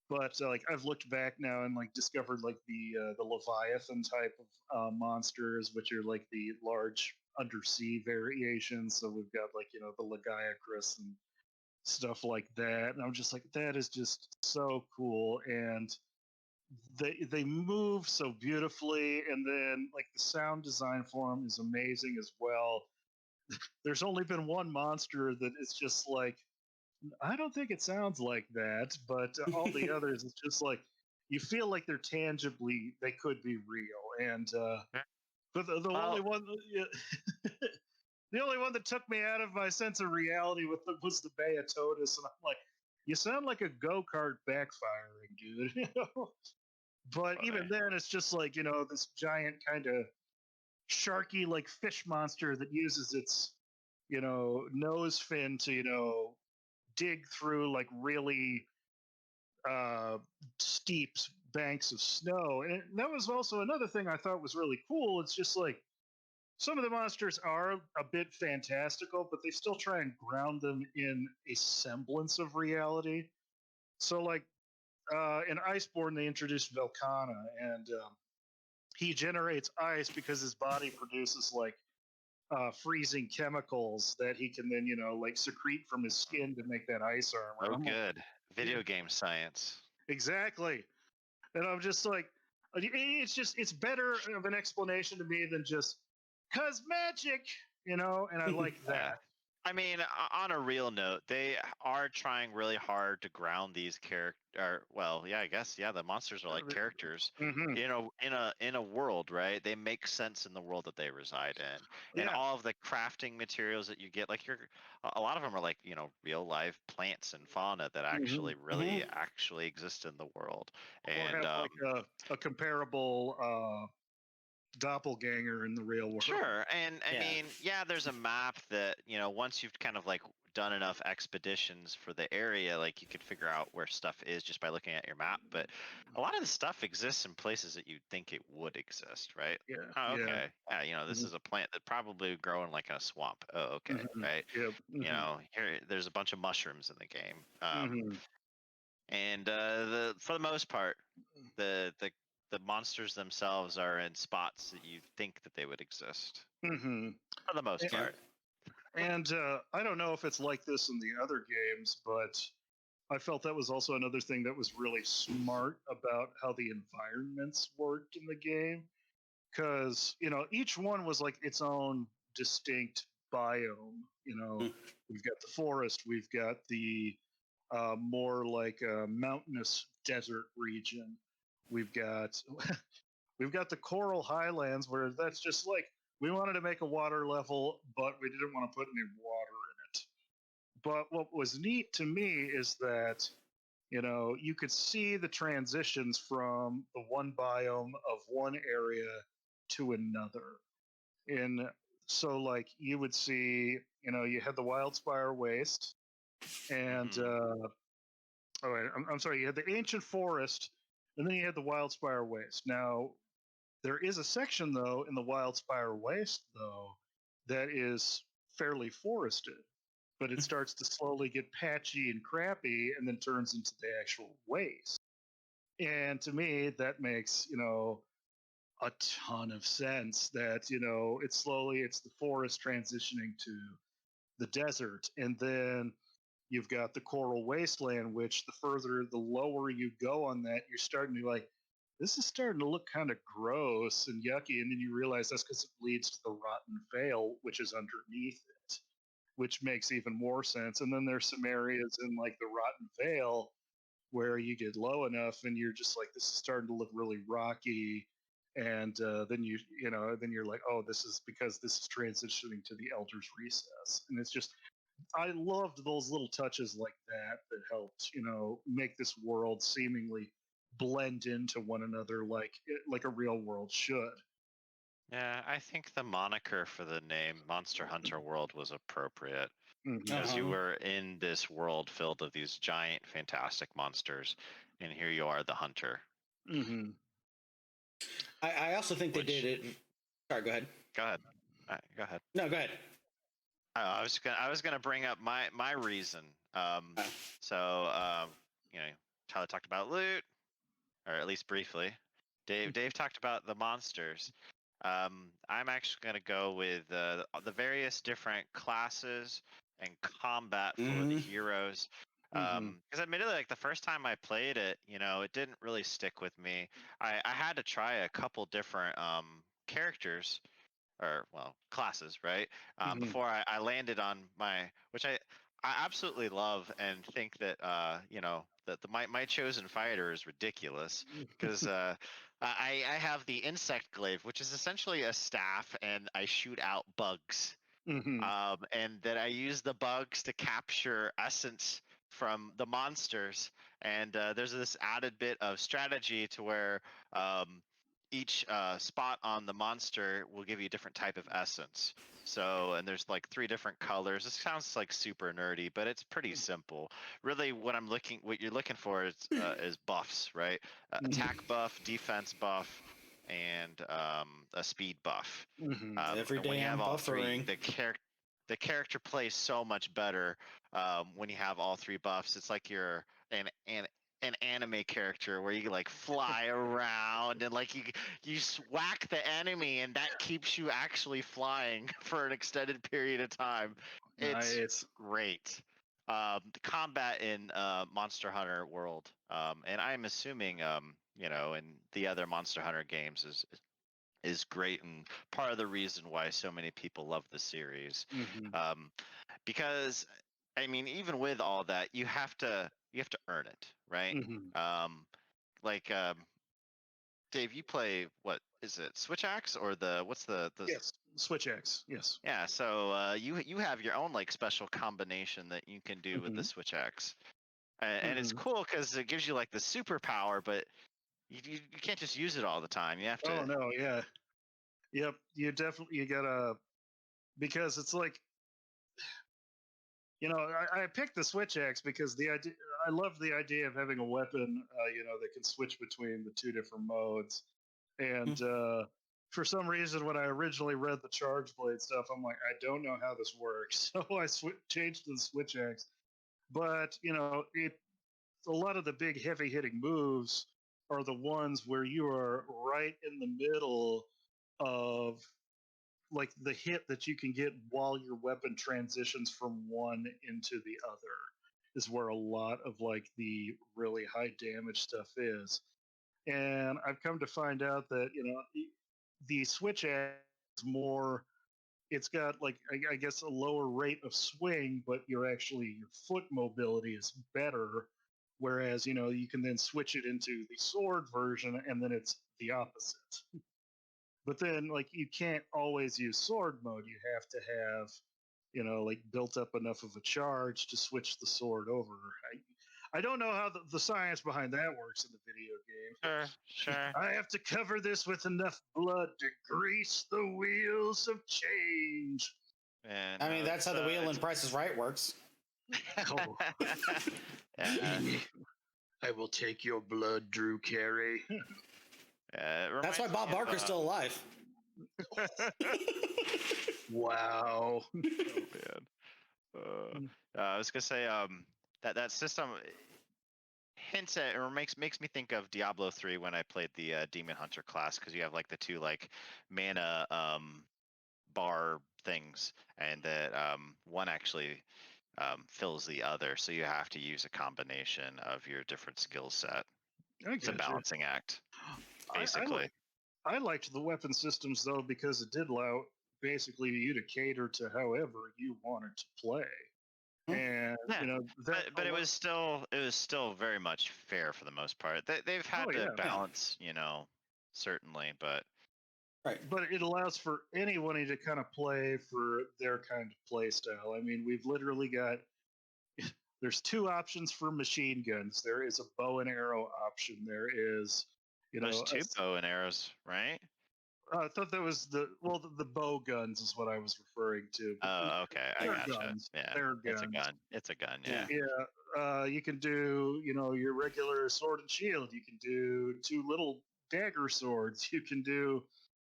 C: But I've looked back now and discovered the Leviathan type of monsters, which are the large undersea variations. So we've got the Legiacris and stuff like that, and I'm just like, that is just so cool, and they move so beautifully, and then the sound design for them is amazing as well. There's only been one monster that is just I don't think it sounds like that, but all the others, it's just you feel like they could be real. And but the only one, the only one that took me out of my sense of reality was the Beatotus, and I'm like, you sound like a go-kart backfiring, dude. But even then, it's just this giant kind of sharky fish monster that uses its nose fin to dig through like really steep banks of snow. And that was also another thing I thought was really cool. It's just like some of the monsters are a bit fantastical, but they still try and ground them in a semblance of reality. So, like in Iceborne, they introduced Velkhana, and he generates ice because his body produces like freezing chemicals that he can then, like secrete from his skin to make that ice armor.
B: Oh,
C: I'm like,
B: good. Video game science.
C: exactly. And I'm just like, it's better of an explanation to me than just cause magic, and I like
B: Yeah.
C: that.
B: I mean, on a real note, they are trying really hard to ground these characters. Well, yeah, I guess, yeah, the monsters are like characters
C: Mm-hmm.
B: in a world, right? They make sense in the world that they reside in, and
C: Yeah.
B: all of the crafting materials that you get, like a lot of them are like real live plants and fauna that actually really actually exist in the world,
C: Or
B: and
C: have like a comparable doppelganger in the real world.
B: sure. And I
A: Yeah.
B: mean, yeah, there's a map that, once you've kind of like done enough expeditions for the area, like you could figure out where stuff is just by looking at your map. But a lot of the stuff exists in places that you'd think it would exist, right?
C: Yeah.
B: Oh,
C: Yeah.
B: okay. Yeah, this is a plant that probably would grow in like a swamp. Oh, okay,
C: Mm-hmm.
B: right.
C: Yep. Mm-hmm.
B: Here there's a bunch of mushrooms in the game.
C: Mm-hmm.
B: And for the most part, the monsters themselves are in spots that you think that they would exist
C: Mm-hmm.
B: for the most part.
C: And I don't know if it's like this in the other games, but I felt that was also another thing that was really smart about how the environments worked in the game. Because, each one was like its own distinct biome. We've got the forest, we've got the more like mountainous desert region. We've got we've got the coral highlands where that's just like we wanted to make a water level, but we didn't want to put any water in it. But what was neat to me is that you could see the transitions from the one biome of one area to another. And so, like, you would see, you had the Wildspire Waste, and oh, wait, I'm sorry, you had the Ancient Forest, and then you had the Wildspire Waste. Now, there is a section though in the Wildspire Waste though that is fairly forested, but it starts to slowly get patchy and crappy and then turns into the actual waste. And to me, that makes, a ton of sense that, it's the forest transitioning to the desert. And then you've got the coral wasteland, which the lower you go on that, you're starting to like, this is starting to look kind of gross and yucky. And then you realize that's because it leads to the rotten vale, which is underneath it, which makes even more sense. And then there's some areas in like the rotten vale where you get low enough and you're just like, this is starting to look really rocky. And then then you're like, oh, this is because this is transitioning to the Elder's Recess. And it's just, I loved those little touches like that helped, make this world seemingly blend into one another like a real world should.
B: Yeah, I think the moniker for the name Monster Hunter World was appropriate
C: Mm-hmm.
B: because you were in this world filled with these giant, fantastic monsters, and here you are, the hunter.
C: Mm-hmm.
A: I also think they did it. Sorry, go ahead.
B: Go ahead. Go ahead.
A: No, go ahead.
B: I was gonna bring up my reason. So Tyler talked about loot, or at least briefly. Dave talked about the monsters. I'm actually gonna go with the various different classes and combat for the heroes. Because admittedly, like the first time I played it, it didn't really stick with me. I had to try a couple different characters or well classes, right? Before I landed on which I absolutely love and think that that my chosen fighter is ridiculous because I have the insect glaive, which is essentially a staff, and I shoot out bugs.
C: Mm-hmm.
B: And that I use the bugs to capture essence from the monsters. And there's this added bit of strategy to where each spot on the monster will give you a different type of essence. So, and there's like 3 different colors. This sounds like super nerdy, but it's pretty simple. Really, what you're looking for is buffs, right? Attack buff, defense buff, and a speed buff.
A: Every
B: And when
A: day
B: you
A: I'm
B: have all 3,
A: buffering.
B: the character plays so much better when you have all 3 buffs. It's like you're an anime character where you like fly around and like you whack the enemy and that keeps you actually flying for an extended period of time. It's
C: Nice.
B: great. The combat in Monster Hunter World, and I'm assuming in the other Monster Hunter games is great and part of the reason why so many people love the series. Because I mean, even with all that, you have to earn it, right? Like Dave, you play, what is it, Switch Axe or what's the
C: Yes, Switch X. Yes.
B: Yeah, so you have your own like special combination that you can do with the Switch Axe, and it's cool because it gives you like the superpower, but you can't just use it all the time. You have to.
C: Oh no, yeah, yep. You gotta, because it's like, I picked the Switch Axe because I love the idea of having a weapon, that can switch between the 2 different modes. And for some reason, when I originally read the Charge Blade stuff, I'm like, I don't know how this works, so I changed to the Switch Axe. But a lot of the big heavy hitting moves are the ones where you are right in the middle of like the hit that you can get while your weapon transitions from one into the other is where a lot of like the really high damage stuff is. And I've come to find out that the Switch is more, it's got like I guess a lower rate of swing, but your foot mobility is better. Whereas you can then switch it into the sword version, and then it's the opposite. But then like you can't always use sword mode. You have to have like built up enough of a charge to switch the sword over. I don't know how the science behind that works in the video game.
B: Sure.
C: I have to cover this with enough blood to grease the wheels of change.
B: And
A: I mean, that's how the wheel in Price is Right works.
C: Oh. I will take your blood, Drew Carey.
A: That's why Bob Barker's still alive.
C: Wow.
B: Oh man. I was gonna say that system hints at or makes me think of Diablo 3 when I played the Demon Hunter class, because you have like the 2 like mana bar things, and that one actually fills the other, so you have to use a combination of your different skill set. It's a balancing act, basically.
C: I liked the weapon systems though, because it did allow basically you to cater to however you wanted to play. And
B: but it was still very much fair for the most part. They've had to balance, certainly, but
C: but it allows for anyone to kind of play for their kind of play style. I mean, we've literally got there's 2 options for machine guns. There is a bow and arrow option. There is
B: there's 2 bow and arrows, right?
C: I thought that was the bow guns is what I was referring to.
B: Oh, okay, I gotcha.
C: Guns.
B: Yeah,
C: They're guns.
B: It's a gun. Yeah.
C: Yeah. You can do your regular sword and shield. You can do 2 little dagger swords. You can do.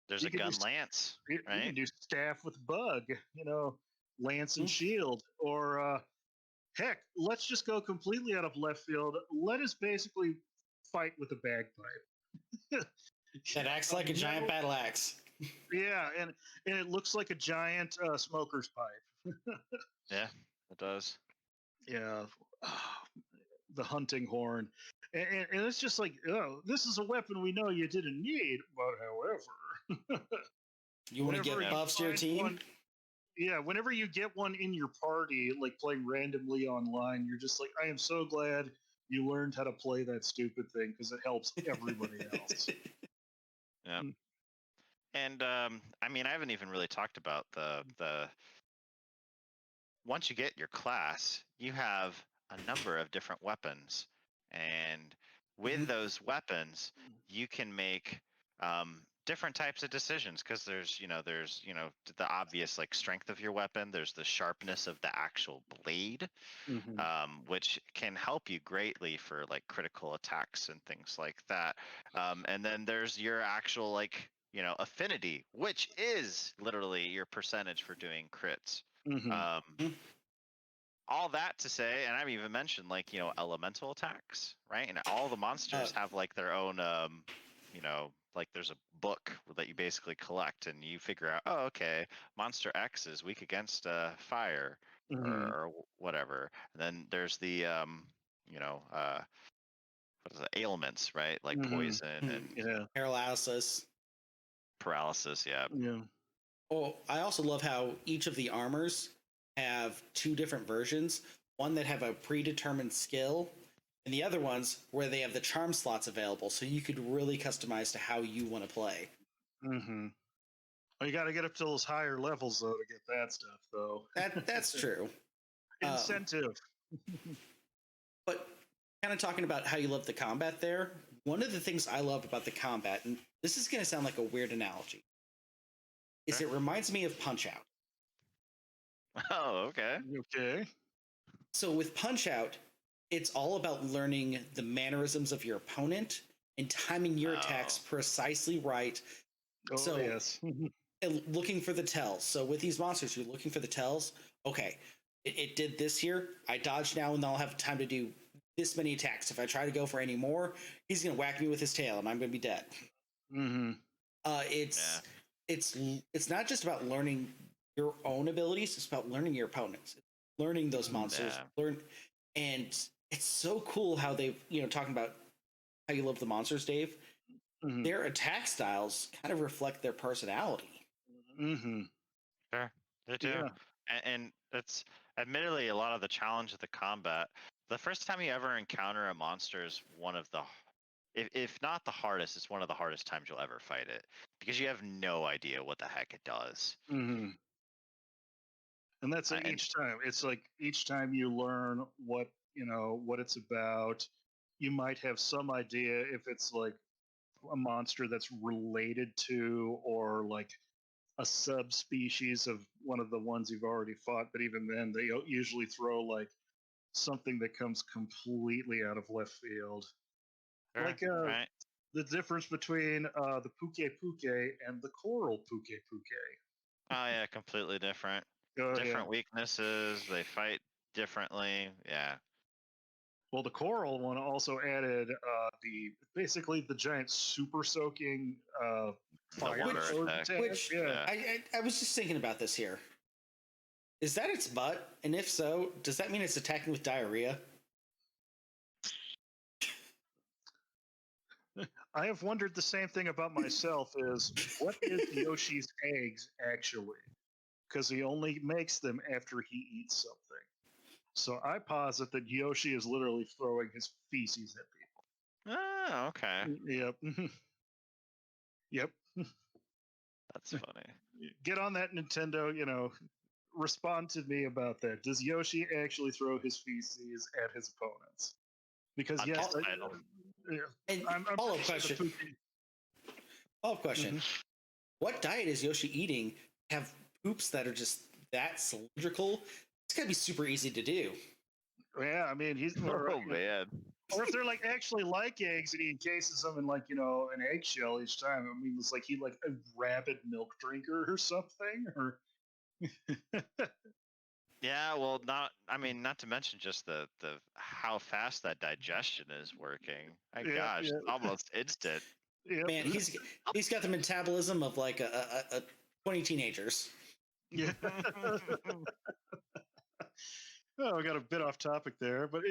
B: There's a gun lance, right?
C: You can do staff with bug. Lance and shield, or heck, let's just go completely out of left field. Let us basically fight with a bagpipe.
A: That acts like a giant battle axe.
C: Yeah, and it looks like a giant smoker's pipe.
B: Yeah, it does.
C: Yeah, the hunting horn, and it's just like, this is a weapon we know you didn't need, but however,
A: you want to get buffs to your team.
C: Whenever you get one in your party, like playing randomly online, you're just like, I am so glad you learned how to play that stupid thing, because it helps everybody else.
B: Yeah. And I mean, I haven't even really talked about the once you get your class, you have a number of different weapons, and with those weapons, you can make different types of decisions, because there's the obvious like strength of your weapon. There's the sharpness of the actual blade, which can help you greatly for like critical attacks and things like that. And then there's your actual like affinity, which is literally your percentage for doing crits. All that to say, and I've even mentioned like elemental attacks, right? And all the monsters have like their own like there's a book that you basically collect, and you figure out, oh, okay, monster X is weak against fire or whatever. And then there's the what is it, ailments, right? Like poison and
A: paralysis.
B: Yeah.
A: Oh, I also love how each of the armors have two different versions. One that have a predetermined skill, and the other ones where they have the charm slots available, so you could really customize to how you want to play.
C: Well, you got to get up to those higher levels though to get that stuff, though.
A: That's true.
C: Incentive.
A: But kind of talking about how you love the combat there, one of the things I love about the combat, and this is going to sound like a weird analogy, is it reminds me of Punch-Out.
B: Oh, okay.
C: Okay.
A: So with Punch-Out, it's all about learning the mannerisms of your opponent and timing your attacks precisely right.
C: Oh, yes.
A: And looking for the tells. So with these monsters, you're looking for the tells. Okay, it did this here. I dodge now, and I'll have time to do this many attacks. If I try to go for any more, he's going to whack me with his tail, and I'm going to be dead. It's not just about learning your own abilities. It's about learning your opponents, learning those monsters. And it's so cool how they've talking about how you love the monsters, Dave. Their attack styles kind of reflect their personality.
B: Sure, they do. And it's admittedly a lot of the challenge of the combat. The first time you ever encounter a monster is one of the, if not the hardest, it's one of the hardest times you'll ever fight it, because you have no idea what the heck it does.
C: And that's like each time. It's like each time you learn what it's about, you might have some idea if it's like a monster that's related to, or like a subspecies of one of the ones you've already fought. But even then, they usually throw like something that comes completely out of left field. Like the difference between the Puke and the Coral Puke.
B: Oh yeah, completely different. Different weaknesses. They fight differently. Yeah.
C: Well, the Coral one also added basically the giant super soaking fire attack.
A: I was just thinking about this here. Is that its butt? And if so, does that mean it's attacking with diarrhea?
C: I have wondered the same thing about myself. Is what is Yoshi's eggs actually? Because he only makes them after he eats something. So I posit that Yoshi is literally throwing his feces at people.
B: Oh, okay.
C: Yep. Yep.
B: That's funny.
C: Get on that, Nintendo. Respond to me about that. Does Yoshi actually throw his feces at his opponents? Because yes,
A: I'm follow-up question. Follow-up question. What diet is Yoshi eating? Have poops that are just that cylindrical? It's gotta be super easy to do.
C: Yeah, I mean he's
B: man.
C: Or if they're like actually like eggs and he encases them in like an eggshell each time. I mean it's like he like a rabid milk drinker or something, or
B: Yeah, well, not to mention just the how fast that digestion is working. My gosh, it's almost instant.
A: Man, he's got the metabolism of like a 20 teenagers.
C: Yeah. Oh, I got a bit off topic there, but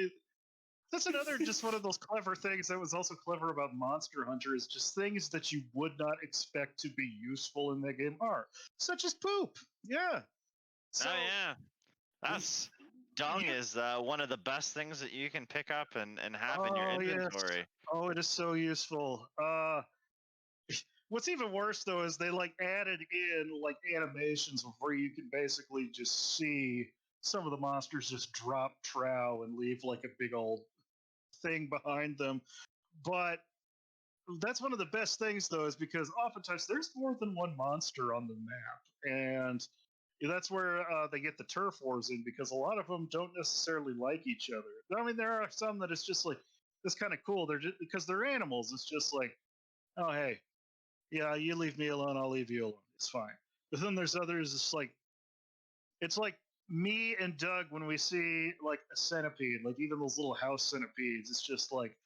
C: that's another just one of those clever things that was also clever about Monster Hunter, is just things that you would not expect to be useful in the game are, such as poop. Yeah.
B: So, oh yeah, that's dung is one of the best things that you can pick up and have in your inventory.
C: Yes. Oh, it is so useful. What's even worse though is they like added in like animations where you can basically just see some of the monsters just drop trow and leave like a big old thing behind them. But that's one of the best things, though, is because oftentimes there's more than one monster on the map, and that's where they get the turf wars in, because a lot of them don't necessarily like each other. I mean, there are some that it's just like, it's kind of cool. They're just because they're animals. It's just like, oh hey, yeah, you leave me alone, I'll leave you alone. It's fine. But then there's others. It's like me and Doug when we see like a centipede, like even those little house centipedes. It's just like,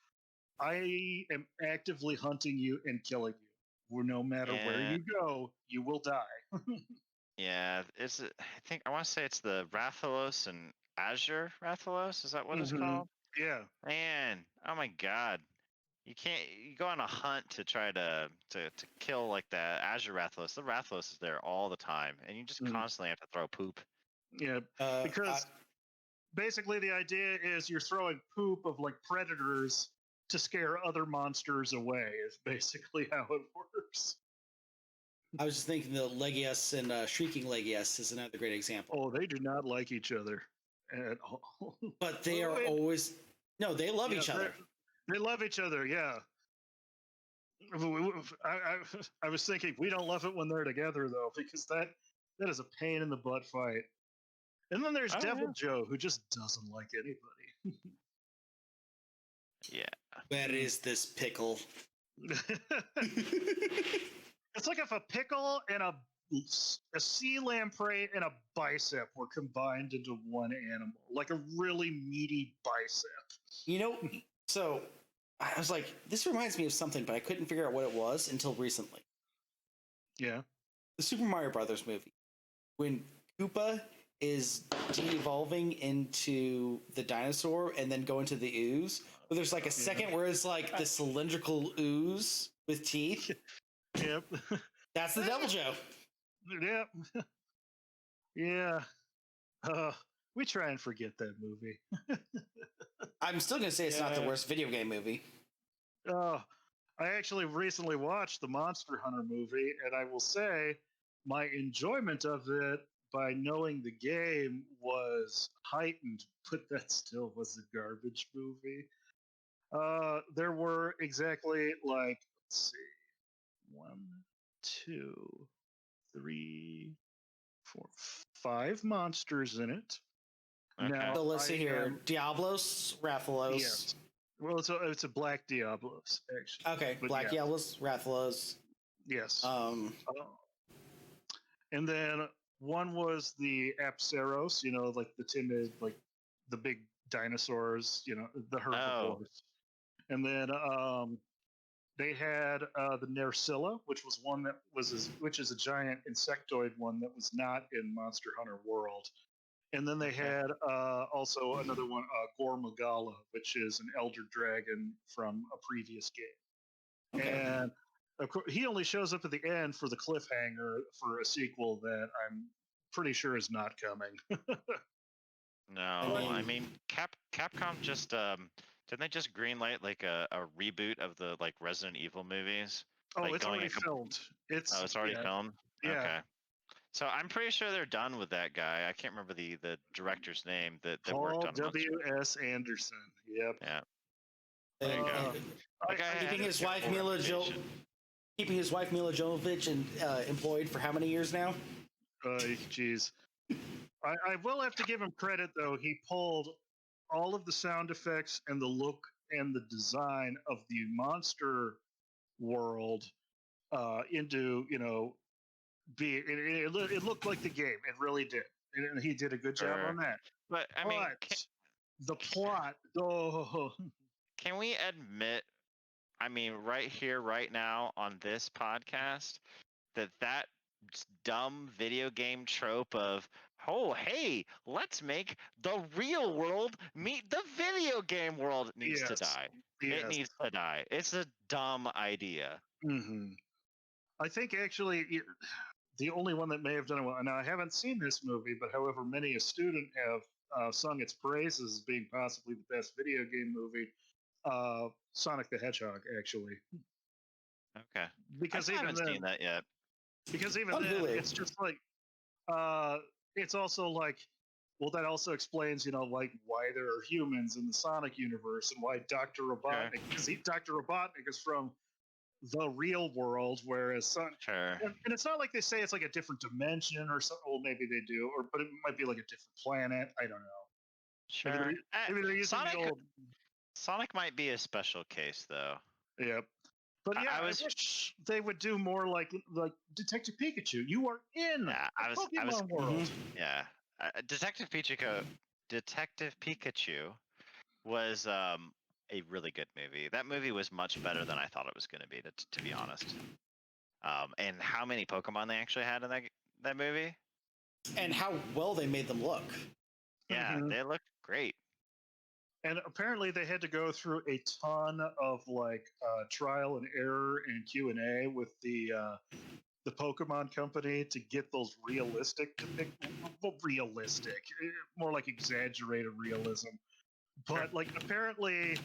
C: I am actively hunting you and killing you. Where no matter where
B: Yeah.
C: you go, you will die.
B: Yeah, I think I want to say it's the Rathalos and Azure Rathalos. Is that what it's called?
C: Yeah.
B: Man, oh my God, you can't. You go on a hunt to try to kill like the Azure Rathalos. The Rathalos is there all the time, and you just
C: Mhm.
B: constantly have to throw poop.
C: Yeah. Because basically the idea is you're throwing poop of like predators to scare other monsters away, is basically how it works.
A: I was just thinking the Legius and Shrieking Legius is another great example.
C: Oh, they do not like each other at all.
A: But they are always they love each other.
C: They love each other, yeah. I was thinking we don't love it when they're together though, because that is a pain in the butt fight. And then there's
B: Oh,
C: Devil
B: yeah.
C: Joe, who just doesn't like anybody.
B: Yeah.
A: Where is this pickle?
C: It's like if a pickle and a sea lamprey and a bicep were combined into one animal, like a really meaty bicep.
A: So I was like, this reminds me of something, but I couldn't figure out what it was until recently.
C: Yeah.
A: The Super Mario Brothers movie, when Koopa is de-evolving into the dinosaur and then go into the ooze, but there's like a second where it's like the cylindrical ooze with teeth.
C: Yep.
A: That's the Devil Joe.
C: Yep. Yeah. We try and forget that movie.
A: I'm still gonna say it's not the worst video game movie.
C: I actually recently watched the Monster Hunter movie, and I will say my enjoyment of it by knowing the game was heightened, but that still was a garbage movie. There were exactly like, let's see, 1, 2, 3, 4, 5 monsters in it.
B: Okay.
C: Now,
A: So let's see here: Diablos, Rathalos.
C: Yes. Well, it's a Black Diablos actually.
A: Okay,
C: But
A: Black Diablos, Rathalos.
C: Yes. And then one was the Apsaros, like the timid, like the big dinosaurs, the herbivores. And then they had the Nersilla, which was one that which is a giant insectoid one that was not in Monster Hunter World. And then they had also another one, Gormagala, which is an elder dragon from a previous game.
A: Okay.
C: And of course, he only shows up at the end for the cliffhanger for a sequel that I'm pretty sure is not coming.
B: No, I mean Capcom just didn't they just greenlight like a reboot of the like Resident Evil movies?
C: Oh,
B: like
C: it's already filmed.
B: It's already filmed.
C: Yeah.
B: Okay. So I'm pretty sure they're done with that guy. I can't remember the director's name that
C: Paul
B: worked on
C: W.S. Anderson. Yep.
B: Yeah.
A: There
B: you go.
A: Keeping his wife Mila Jovovich employed for how many years now?
C: Jeez. I will have to give him credit though. He pulled all of the sound effects and the look and the design of the monster world into it looked like the game. It really did, and he did a good job on that.
B: But I mean,
C: the plot. Oh.
B: Can we admit? I mean, right here, right now, on this podcast, that dumb video game trope of, oh, hey, let's make the real world meet the video game world needs to die.
C: Yes.
B: It needs to die. It's a dumb idea.
C: Mm-hmm. I think actually the only one that may have done it well, now I haven't seen this movie, but however, many a student have sung its praises as being possibly the best video game movie, Sonic the Hedgehog, actually.
B: Okay.
C: Because
B: I haven't seen that yet.
C: Because even then, it's just like, it's also like, well, that also explains, like why there are humans in the Sonic universe and why Dr. Robotnik, because Dr. Robotnik is from the real world, whereas
B: Sure.
C: and it's not like they say it's like a different dimension or something. Well, maybe they do, but it might be like a different planet. I don't know.
B: Sure.
C: Maybe they're using the old.
B: Sonic might be a special case, though.
C: Yep. But yeah, I wish they would do more like Detective Pikachu. You are in the Pokemon world.
B: Yeah, Detective Pikachu was a really good movie. That movie was much better than I thought it was going to be, to be honest. And how many Pokemon they actually had in that movie,
A: and how well they made them look.
B: Yeah, they look great.
C: And apparently they had to go through a ton of trial and error and Q&A with the Pokemon company to get those realistic realistic, more like exaggerated realism. But apparently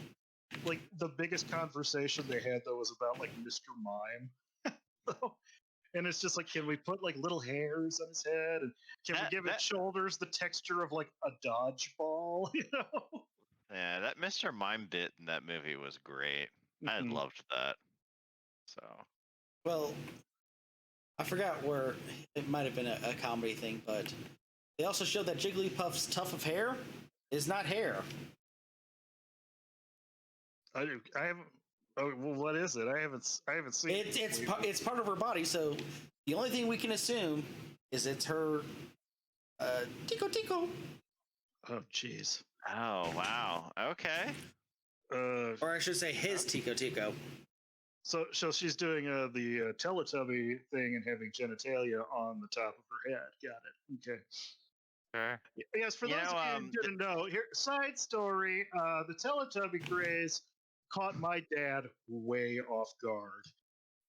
C: the biggest conversation they had though was about Mr. Mime. And it's just can we put little hairs on his head, and can we give its shoulders the texture of a dodgeball,
B: Yeah, that Mr. Mime bit in that movie was great. I loved that. So,
A: well, I forgot where it might have been a comedy thing, but they also showed that Jigglypuff's tuft of hair is not hair.
C: I haven't. Oh, well, what is it? I haven't seen
A: it. It's part of her body, so the only thing we can assume is it's her Tico.
C: Oh, jeez.
B: Oh, wow. Okay.
A: Or I should say his Tico.
C: So she's doing the Teletubby thing and having genitalia on the top of her head. Got it. Okay.
B: Sure.
C: Yes, for those of you who didn't know, here side story: the Teletubby craze caught my dad way off guard.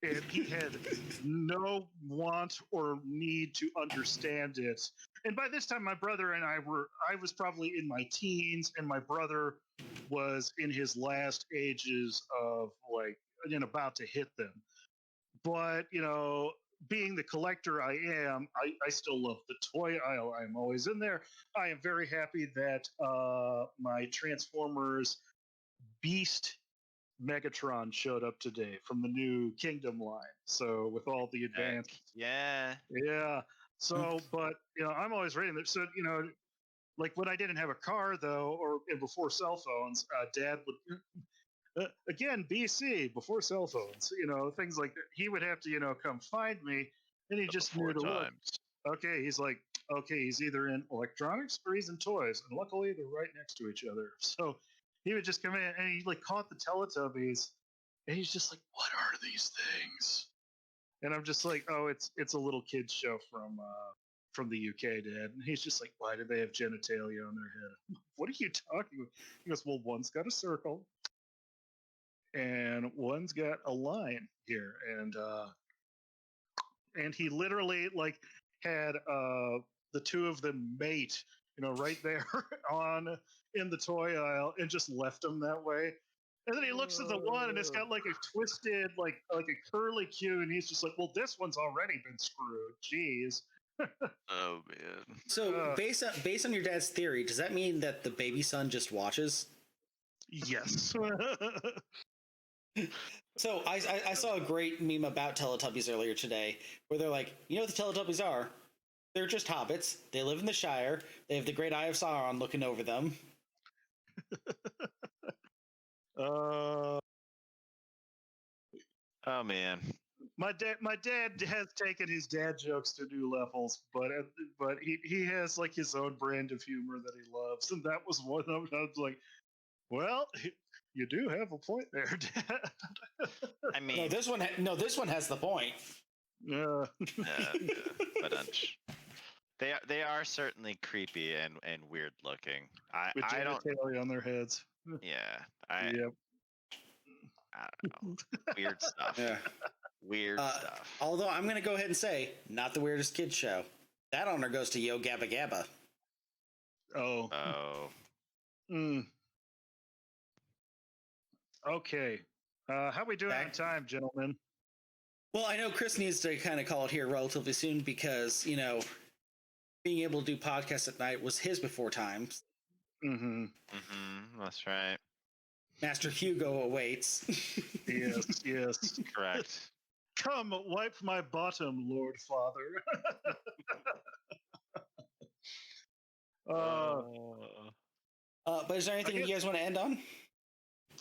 C: And he had no want or need to understand it. And by this time, my brother and I was probably in my teens, and my brother was in his last ages of about to hit them. But, being the collector I am, I still love the toy aisle. I'm always in there. I am very happy that my Transformers Beast Megatron showed up today from the new Kingdom line. So with all the advanced,
B: yeah.
C: So, but I'm always reading that. So when I didn't have a car though, or before cell phones, Dad would again BC before cell phones. Things like that. He would have to come find me, and he just knew the word. Okay, he's like, okay, he's either in electronics or he's in toys, and luckily they're right next to each other. So he would just come in and he caught the Teletubbies, and he's just like, "What are these things?" And I'm just like, "Oh, it's a little kids show from the UK, Dad." And he's just like, "Why do they have genitalia on their head?" What are you talking about? He goes, "Well, one's got a circle, and one's got a line here," and he literally had the two of them mate, right there in the toy aisle, and just left them that way. And then he looks at the one, and it's got a twisted, like a curly Q, and he's just like, "Well, this one's already been screwed." Jeez.
B: Oh man.
A: So based on your dad's theory, does that mean that the baby son just watches?
C: Yes.
A: So I saw a great meme about Teletubbies earlier today, where they're like, what the Teletubbies are? They're just hobbits. They live in the Shire. They have the Great Eye of Sauron looking over them.
B: Oh man.
C: My dad has taken his dad jokes to new levels, but he has his own brand of humor that he loves, and that was one of them. I was like, well, you do have a point there, Dad.
B: I mean,
A: this one has the point.
C: Yeah.
B: But they are certainly creepy and weird looking.
C: With genitalia on their heads.
B: Yeah.
C: Yep.
B: I don't know. Weird stuff.
A: Yeah.
B: Weird stuff.
A: Although I'm going to go ahead and say, not the weirdest kids show. That honor goes to Yo Gabba Gabba.
C: Oh. Okay. How we doing on time, gentlemen?
A: Well, I know Chris needs to kind of call it here relatively soon because, being able to do podcasts at night was his before times.
C: Mm-hmm.
B: Mm-hmm. That's right.
A: Master Hugo awaits.
C: Yes, yes.
B: Correct.
C: Come, wipe my bottom, Lord Father. uh,
A: But is there anything you guys want to end on?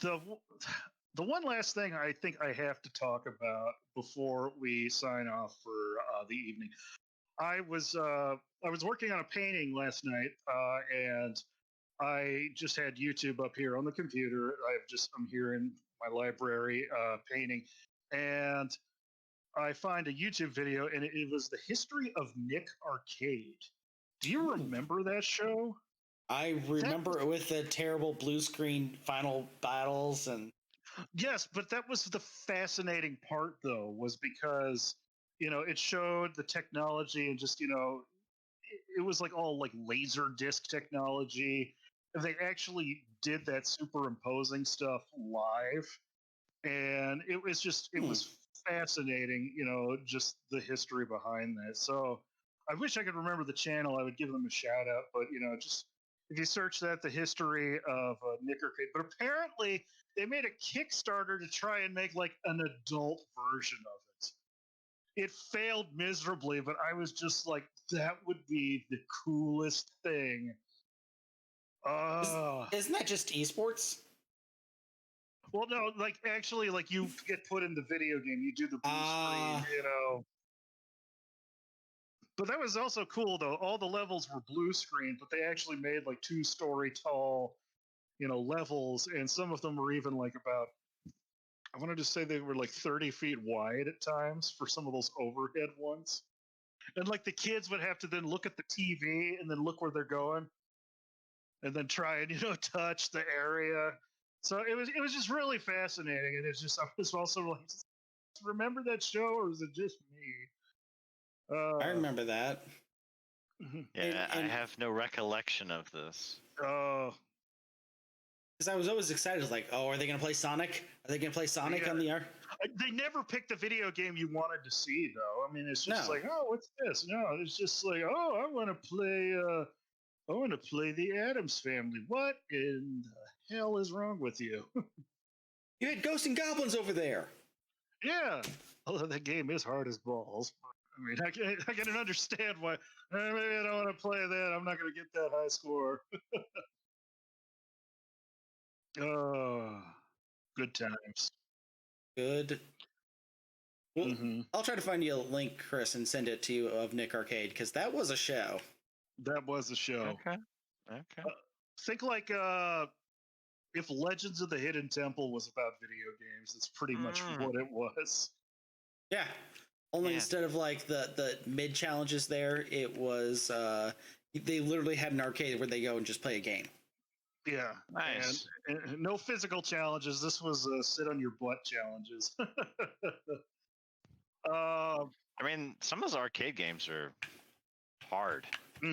C: the the one last thing I think I have to talk about before we sign off for the evening. I was working on a painting last night, and I just had YouTube up here on the computer. I'm here in my library painting, and I find a YouTube video, and it was the history of Nick Arcade. Do you remember that show?
A: I remember it with the terrible blue screen final battles and.
C: Yes, but that was the fascinating part, though, was because it showed the technology and just it was like all like laser disc technology. They actually did that superimposing stuff live, and it was fascinating, just the history behind that. So I wish I could remember the channel. I would give them a shout out, but just if you search that, the history of Nick Arcade. But apparently they made a Kickstarter to try and make like an adult version of it. It failed miserably, but I was just like, that would be the coolest thing.
A: Isn't that just esports?
C: Well, no, like actually, like you get put in the video game, you do the blue screen, But that was also cool, though. All the levels were blue screen, but they actually made like 2-story tall, levels, and some of them were even like about. I wanted to say they were like 30 feet wide at times for some of those overhead ones. And like the kids would have to then look at the TV and then look where they're going, and then try and touch the area. So it was just really fascinating, and I was also like, remember that show, or is it just me?
A: I remember that.
B: Yeah, I have no recollection of this.
C: Oh.
A: Because I was always excited, like, oh, are they going to play Sonic? Are they going to play Sonic on the air?
C: They never picked the video game you wanted to see, though. I mean, it's just like, oh, what's this? No, it's just like, oh, I want to play. I want to play the Addams Family. What in the hell is wrong with you?
A: You had Ghosts and Goblins over there.
C: Yeah, although that game is hard as balls. I mean, I can understand why. Maybe I don't want to play that. I'm not going to get that high score. Oh, good times.
A: Good. Well, I'll try to find you a link, Chris, and send it to you of Nick Arcade, because that was a show.
C: That was a show.
B: Okay.
C: Think like if Legends of the Hidden Temple was about video games, that's pretty much what it was.
A: Yeah. Only instead of like the mid challenges there, it was they literally had an arcade where they go and just play a game.
C: Yeah.
B: Nice.
C: And no physical challenges. This was sit on your butt challenges.
B: I mean, some of those arcade games are hard.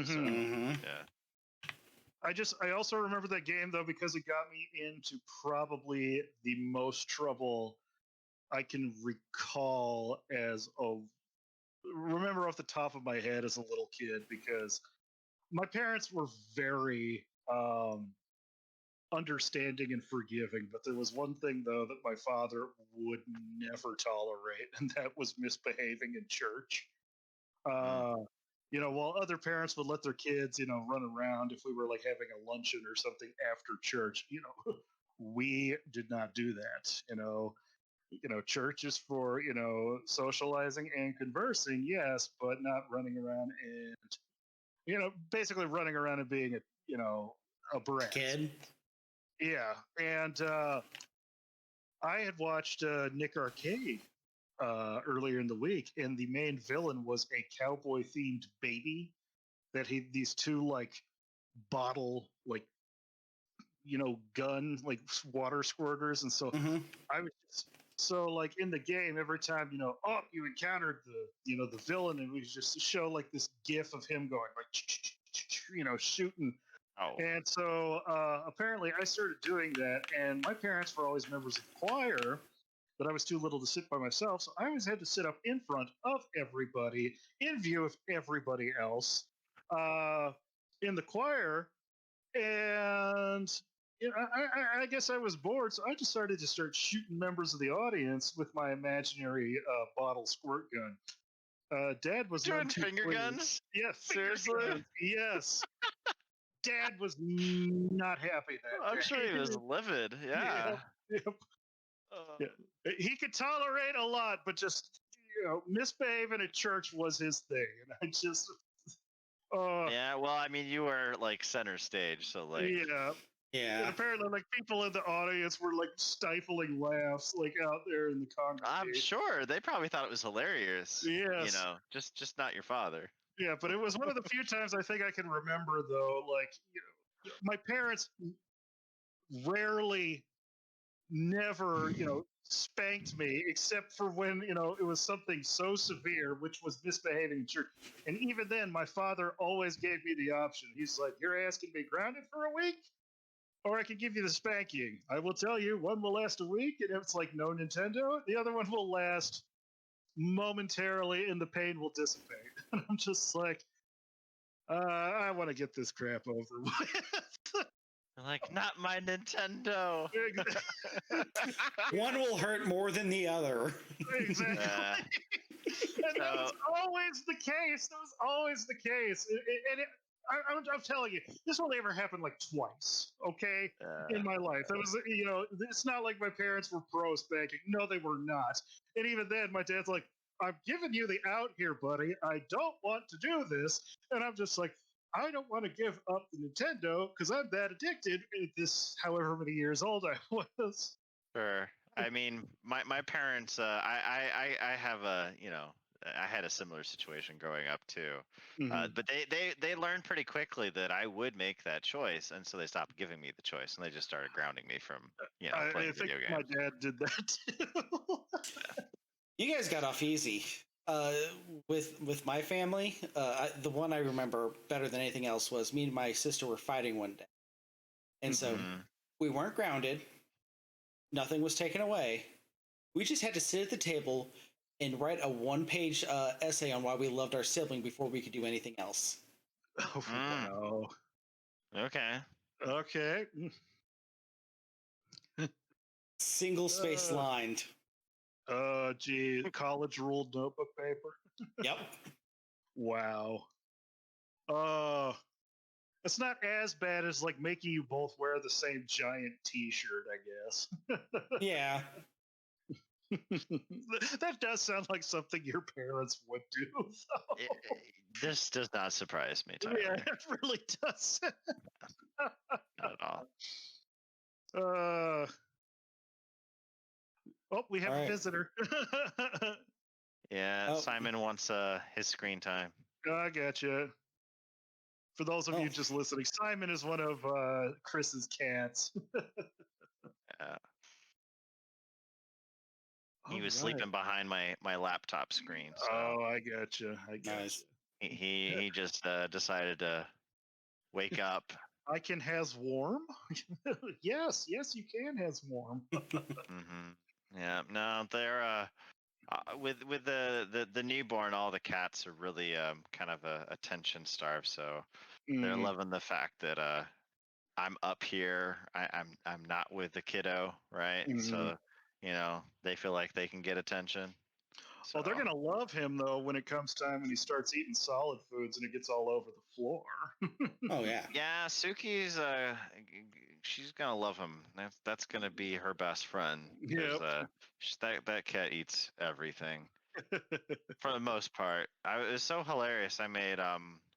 B: So, yeah.
C: I also remember that game, though, because it got me into probably the most trouble I can recall remember off the top of my head as a little kid, because my parents were very understanding and forgiving, but there was one thing, though, that my father would never tolerate, and that was misbehaving in church. While other parents would let their kids, run around if we were like having a luncheon or something after church, we did not do that. Church is for, socializing and conversing, yes, but not running around and, basically running around and being a brat.
A: Kid.
C: Yeah. And I had watched Nick Arcade earlier in the week, and the main villain was a cowboy themed baby that these two like bottle like gun like water squirters, and so I was so like in the game every time you encountered the villain, and we just show like this gif of him going like shooting. And so apparently I started doing that, and my parents were always members of the choir, but I was too little to sit by myself, so I always had to sit up in front of everybody, in view of everybody else in the choir. And I guess I was bored, so I decided to start shooting members of the audience with my imaginary bottle squirt gun. Dad was none
B: Doing
C: too
B: finger
C: pleased.
B: guns?
C: Yeah,
B: Seriously?
C: guns. Yes. Dad was not happy that
B: I'm
C: day.
B: sure he was livid. Yeah.
C: Yep, yep. Yeah. He could tolerate a lot, but just misbehaving at church was his thing, and I just.
B: Yeah. Well, I mean, you were like center stage, so like.
C: Yeah.
A: Yeah.
C: And apparently, like people in the audience were like stifling laughs, like out there in the congregation.
B: I'm sure they probably thought it was hilarious.
C: Yes.
B: You know, just not your father.
C: Yeah, but it was one of the few times I think I can remember, though. Like, my parents rarely, never, spanked me, except for when it was something so severe, which was misbehaving in church. And even then, my father always gave me the option. He's like, "You're asking me grounded for a week, or I could give you the spanking. I will tell you, one will last a week, and it's like no Nintendo. The other one will last momentarily, and the pain will dissipate." And I'm just like, I want to get this crap over with.
B: Like, not my Nintendo.
A: One will hurt more than the other.
C: Exactly. And that was always the case. That was always the case. I'm telling you, this only ever happened like twice, okay, in my life. That was, it's not like my parents were pro spanking. No, they were not. And even then, my dad's like, "I'm giving you the out here, buddy. I don't want to do this." And I'm just like, I don't want to give up the Nintendo because I'm that addicted at this, however many years old I was.
B: Sure. I mean, my parents. I have a I had a similar situation growing up too. But they learned pretty quickly that I would make that choice, and so they stopped giving me the choice, and they just started grounding me from playing video games.
C: My dad did that too.
A: You guys got off easy. With my family, the one I remember better than anything else was me and my sister were fighting one day, and so we weren't grounded. Nothing was taken away. We just had to sit at the table and write a one-page essay on why we loved our sibling before we could do anything else.
C: Oh, wow.
B: Okay.
C: Okay.
A: Single space lined.
C: Oh, gee. College ruled notebook paper.
A: Yep.
C: Wow. It's not as bad as like making you both wear the same giant T-shirt, I guess.
A: Yeah.
C: That does sound like something your parents would do.
B: This does not surprise me, Tyler.
C: Yeah, it really does.
B: Not at all.
C: We have a visitor.
B: Yeah, Simon wants his screen time.
C: I gotcha. For those of you just listening, Simon is one of Chris's cats.
B: Yeah. He was sleeping behind my laptop screen. So
C: oh, I gotcha.
A: Nice.
B: He just decided to wake up.
C: I can has warm. Yes, you can has warm.
B: Yeah, no, they're with the newborn. All the cats are really kind of attention starved, so they're loving the fact that I'm up here. I'm not with the kiddo, right? So they feel like they can get attention. So.
C: Well, they're gonna love him though when it comes time when he starts eating solid foods and it gets all over the floor.
A: Oh yeah.
B: Yeah, Suki's she's gonna love him. That's gonna be her best friend.
C: Yeah.
B: That cat eats everything for the most part. It was so hilarious. I made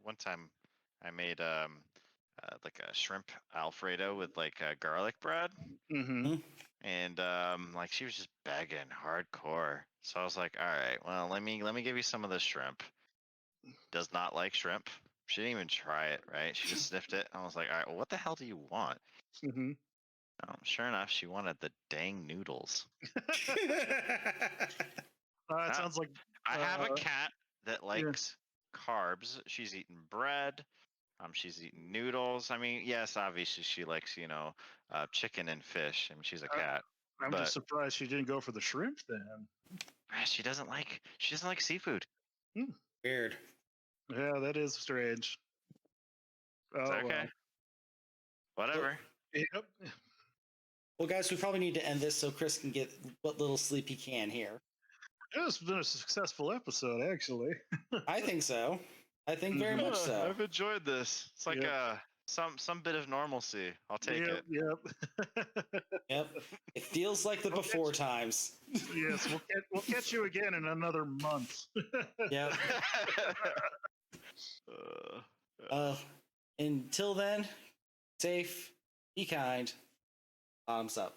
B: one time I made like a shrimp Alfredo with like garlic bread. And like she was just begging hardcore. So I was like, all right, well let me give you some of this shrimp. Does not like shrimp. She didn't even try it, right? She just sniffed it. I was like, all right, well, what the hell do you want? Sure enough, she wanted the dang noodles.
C: It sounds like
B: I have a cat that likes carbs. She's eating bread. She's eating noodles. I mean, yes, obviously she likes, chicken and fish. I mean, she's a cat.
C: I'm just surprised she didn't go for the shrimp then.
B: She doesn't like seafood.
A: Weird.
C: Yeah, that is strange.
B: It's okay. Whatever.
C: Yep.
A: Well, guys, we probably need to end this so Chris can get what little sleep he can here.
C: It's been a successful episode, actually.
A: I think so. I think very much so.
B: I've enjoyed this. It's like some bit of normalcy. I'll take it.
C: Yep.
A: Yep. It feels like the before times.
C: Yes, we'll catch you again in another month.
A: Yep. Until then, safe, be kind, bottoms up.